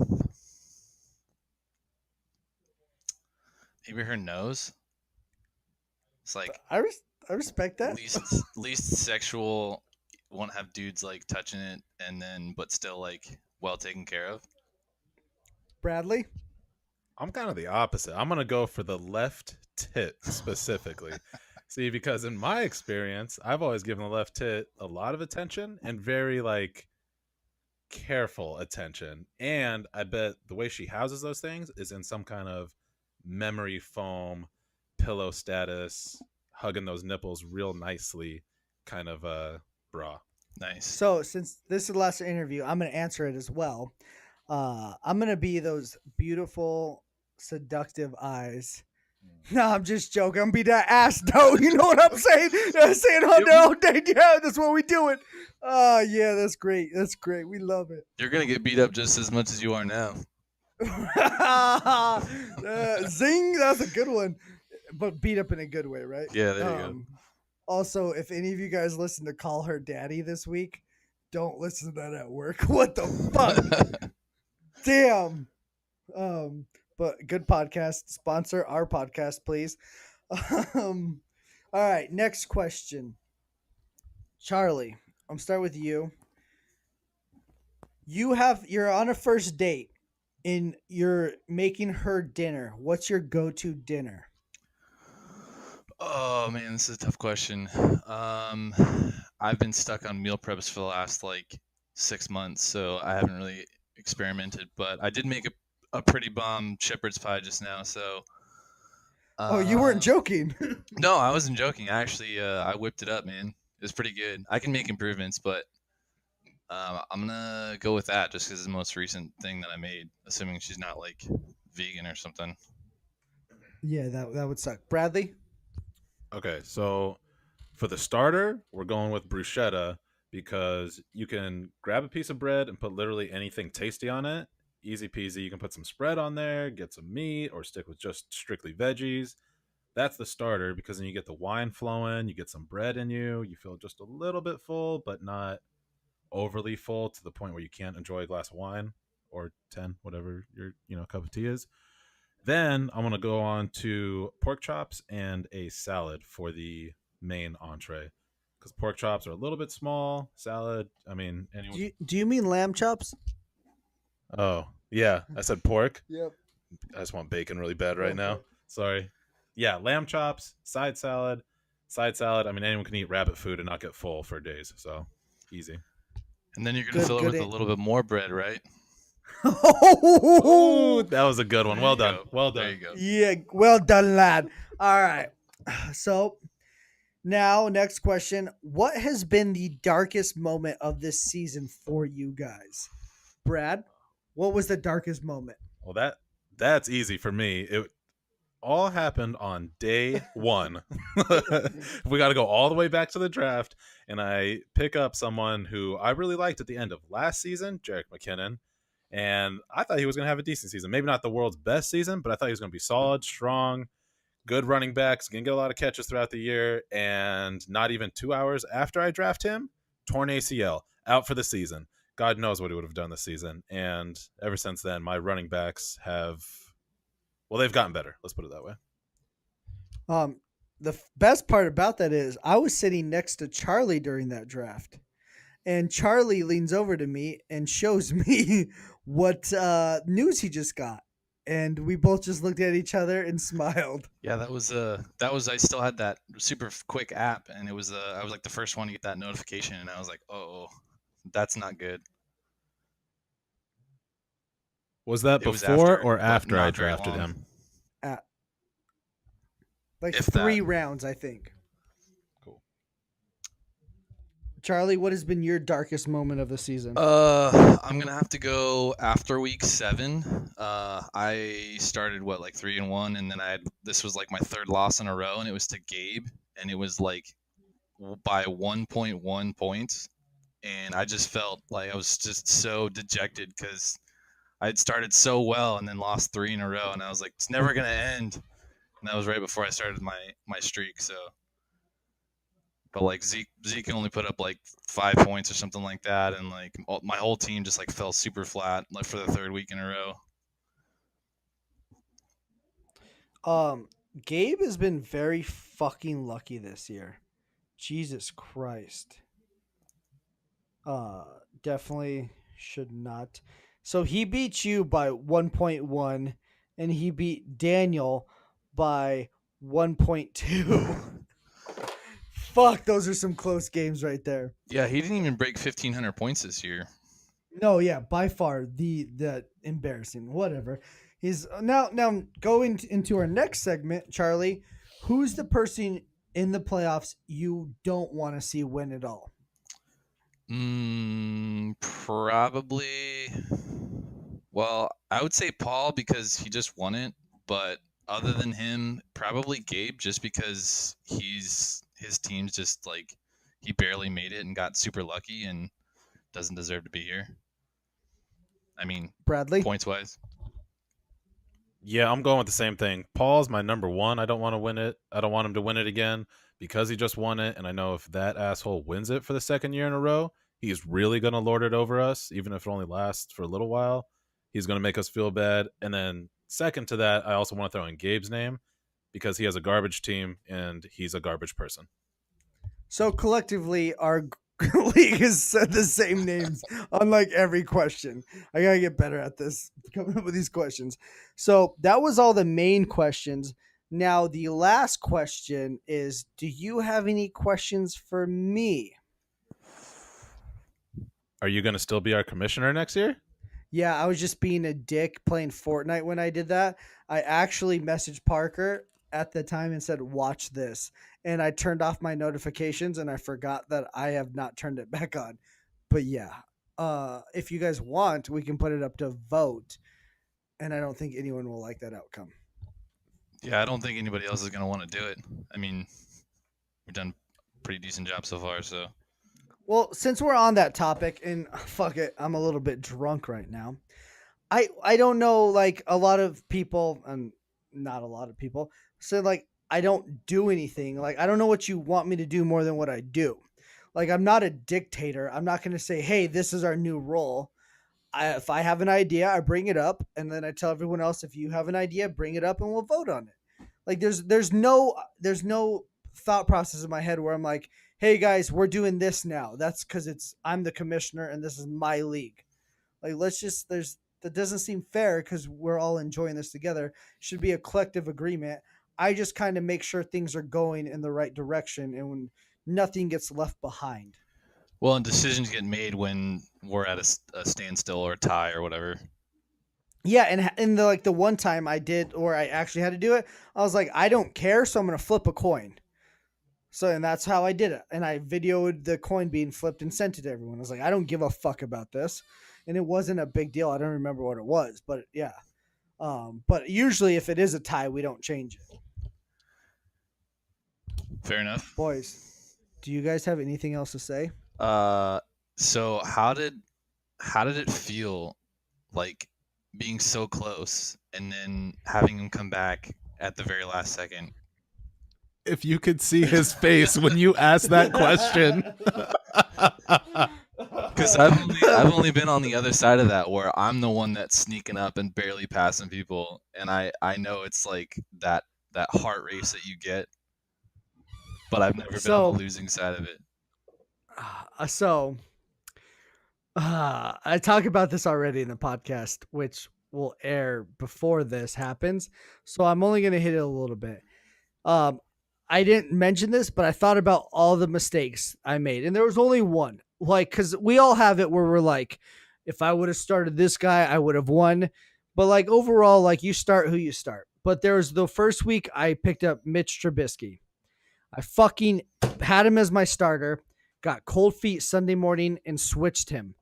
maybe her nose. It's like I respect that. least sexual. Won't have dudes like touching it, and then but still like well taken care of. Bradley. I'm kind of the opposite. I'm gonna go for the left tit specifically. See, because in my experience, I've always given the left tit a lot of attention and very like careful attention. And I bet the way she houses those things is in some kind of memory foam pillow status, hugging those nipples real nicely kind of bra. Nice. So since this is the last interview, I'm gonna answer it as well. I'm gonna be those beautiful, seductive eyes. No, I'm just joking. I'm gonna be that ass though. You know what I'm saying? I'm saying all day. Yeah, that's what we doing. Oh yeah, that's great. That's great. We love it. You're gonna get beat up just as much as you are now. Zing, that's a good one, but beat up in a good way, right? Yeah, there you go. Also, if any of you guys listen to Call Her Daddy this week, don't listen to that at work. What the fuck? Damn. but good podcast. Sponsor our podcast, please. All right, next question. Charlie, I'm start with you. You're on a first date and you're making her dinner. What's your go-to dinner? Oh man, this is a tough question. Um, I've been stuck on meal preps for the last like 6 months, so I haven't really experimented. But I did make a pretty bomb shepherd's pie just now. So Oh, you weren't uh, joking. no, I wasn't joking. I whipped it up, man. It was pretty good. I can make improvements, but I'm gonna go with that just because it's the most recent thing that I made. Assuming she's not like vegan or something. Yeah, that would suck. Bradley? Okay, so for the starter, we're going with bruschetta because you can grab a piece of bread and put literally anything tasty on it. Easy peasy. You can put some spread on there, get some meat, or stick with just strictly veggies. That's the starter because then you get the wine flowing, you get some bread in you, you feel just a little bit full, but not overly full to the point where you can't enjoy a glass of wine or 10, whatever your cup of tea is. Then I'm gonna go on to pork chops and a salad for the main entree because pork chops are a little bit small. Salad, I mean, anyone. Do you mean lamb chops? Oh yeah, I said pork. Yep. I just want bacon really bad right Okay. now. Sorry. Yeah, lamb chops, side salad. I mean, anyone can eat rabbit food and not get full for days. So easy. And then you're gonna Good- fill it good with a an- little bit more bread, right? Ooh, that was a good one. There Well you done. go. Well There done. you go. Yeah, well done, lad. All right. So now, next question. What has been the darkest moment of this season for you guys? Brad, what was the darkest moment? Well, that's easy for me. It all happened on day one. We got to go all the way back to the draft, and I pick up someone who I really liked at the end of last season, Jerick McKinnon. And I thought he was going to have a decent season. Maybe not the world's best season, but I thought he was going to be solid, strong, good running backs, going to get a lot of catches throughout the year. And not even 2 hours after I draft him, torn ACL, out for the season. God knows what he would have done this season. And ever since then, my running backs have, well, they've gotten better. Let's put it that way. The best part about that is I was sitting next to Charlie during that draft, and Charlie leans over to me and shows me what news he just got, and we both just looked at each other and smiled. Yeah, that was I still had that super quick app, and it was I was like the first one to get that notification, and I was like, oh, that's not good. Was that It was before after, or but after I not very drafted long. him? Like If 3 that. rounds, I think. Cool. Charlie, what has been your darkest moment of the season? I'm gonna have to go after week 7. I started like 3-1, and then this was like my third loss in a row, and it was to Gabe, and it was like by 1.1 points, and I just felt like I was just so dejected because I had started so well and then lost 3 in a row, and I was like, it's never gonna end. And that was right before I started my streak. So, but like Zeke only put up like 5 points or something like that, and like my whole team just like fell super flat like for the third week in a row. Gabe has been very fucking lucky this year. Jesus Christ. Definitely should not. So he beat you by 1.1, and he beat Daniel by 1.2. Fuck, those are some close games right there. Yeah, he didn't even break 1,500 points this year. No, yeah, by far the embarrassing. Whatever. He's now going into our next segment, Charlie. Who's the person in the playoffs you don't want to see win it all? Probably. Well, I would say Paul because he just won it, but other than him, probably Gabe just because his team's just like he barely made it and got super lucky and doesn't deserve to be here. I mean, Bradley. points wise. Yeah, I'm going with the same thing. Paul's my number one. I don't want to win it. I don't want him to win it again because he just won it. And I know if that asshole wins it for the second year in a row, he's really going to lord it over us, even if it only lasts for a little while. He's going to make us feel bad. And then second to that, I also want to throw in Gabe's name because he has a garbage team and he's a garbage person. So collectively, our league has said the same names on like every question. I gotta get better at this, coming up with these questions. So that was all the main questions. Now the last question is: do you have any questions for me? Are you going to still be our commissioner next year? Yeah, I was just being a dick playing Fortnite when I did that. I actually messaged Parker at the time and said, "Watch this." And I turned off my notifications and I forgot that I have not turned it back on. But yeah, if you guys want, we can put it up to vote. And I don't think anyone will like that outcome. Yeah, I don't think anybody else is going to want to do it. I mean, we've done a pretty decent job so far, so. Well, since we're on that topic, and fuck it, I'm a little bit drunk right now. I don't know, like a lot of people, and not a lot of people, said like I don't do anything. Like I don't know what you want me to do more than what I do. Like I'm not a dictator. I'm not going to say, hey, this is our new role. If I have an idea, I bring it up, and then I tell everyone else, if you have an idea, bring it up, and we'll vote on it. Like there's no thought process in my head where I'm like, hey guys, we're doing this now. That's because I'm the commissioner and this is my league. Like that doesn't seem fair because we're all enjoying this together. Should be a collective agreement. I just kind of make sure things are going in the right direction and when nothing gets left behind. Well, and decisions get made when we're at a standstill or a tie or whatever. Yeah, and in the one time I did, or I actually had to do it, I was like, I don't care, so I'm gonna flip a coin. So, and that's how I did it. And I videoed the coin being flipped and sent it to everyone. I was like, I don't give a fuck about this. And it wasn't a big deal. I don't remember what it was, but yeah. But usually if it is a tie, we don't change it. Fair enough. Boys, do you guys have anything else to say? So how did it feel like being so close and then having him come back at the very last second? If you could see his face when you asked that question. Because I've only been on the other side of that where I'm the one that's sneaking up and barely passing people, and I know it's like that heart race that you get, but I've never been on the losing side of it. I talk about this already in the podcast, which will air before this happens. So I'm only going to hit it a little bit. I didn't mention this, but I thought about all the mistakes I made. And there was only one. Like, because we all have it where we're like, if I would have started this guy, I would have won. But like overall, like you start who you start. But there was the first week I picked up Mitch Trubisky. I fucking had him as my starter, got cold feet Sunday morning and switched him.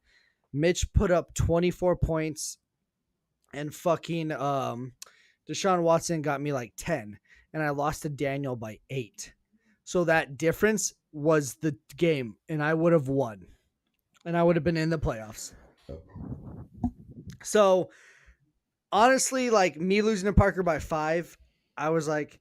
Mitch put up 24 points and fucking Deshaun Watson got me like 10. And I lost to Daniel by 8. So that difference was the game, and I would have won. And I would have been in the playoffs. So, honestly, like me losing to Parker by 5, I was like,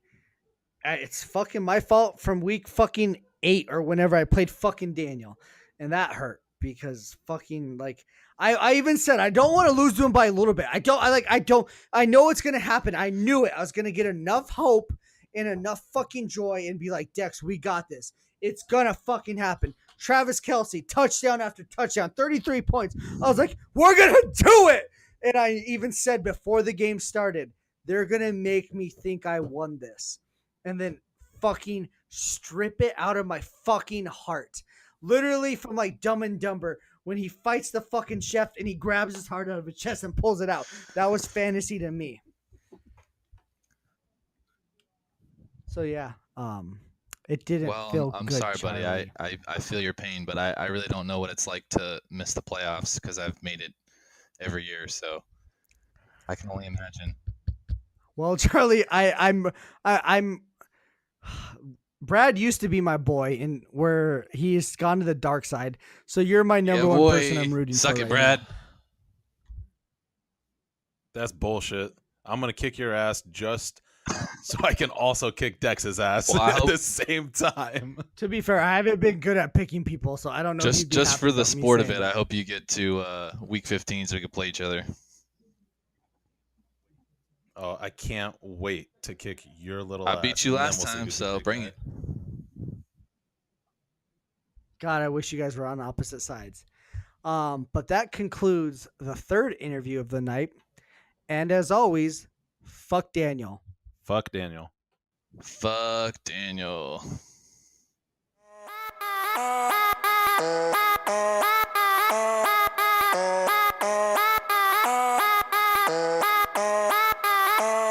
it's fucking my fault from week fucking 8 or whenever I played fucking Daniel. And that hurt because fucking like I even said I don't want to lose to him by a little bit. I know it's gonna happen. I knew it. I was gonna get enough hope and enough fucking joy and be like, Dex, we got this. It's gonna fucking happen. Travis Kelce, touchdown after touchdown, 33 points. I was like, we're gonna do it. And I even said before the game started, they're gonna make me think I won this. And then fucking strip it out of my fucking heart. Literally from like Dumb and Dumber when he fights the fucking chef and he grabs his heart out of his chest and pulls it out. That was fantasy to me. So yeah, it didn't feel I'm good. sorry, Charlie. buddy. I feel your pain, but I really don't know what it's like to miss the playoffs because I've made it every year, so I can only imagine. Well, Charlie, I'm Brad used to be my boy, and where he's gone to the dark side. So you're my number one person I'm rooting Suck for. it, right Brad. now. That's bullshit. I'm going to kick your ass just so I can also kick Dex's ass at the same time. To be fair, I haven't been good at picking people, so I don't know. Just for the sport of it, I hope you get to week 15 so we can play each other. Oh, I can't wait to kick your little I ass. beat you and then last we'll see time, who's the so big bring guy. it. God, I wish you guys were on opposite sides. But that concludes the third interview of the night. And as always, fuck Daniel. Fuck Daniel. Fuck Daniel.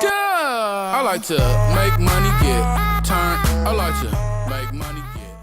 I like to make money, get turned. I like to make money, get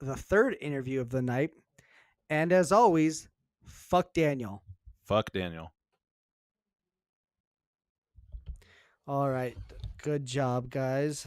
the third interview of the night. And as always, fuck Daniel. Fuck Daniel. All right. Good job, guys.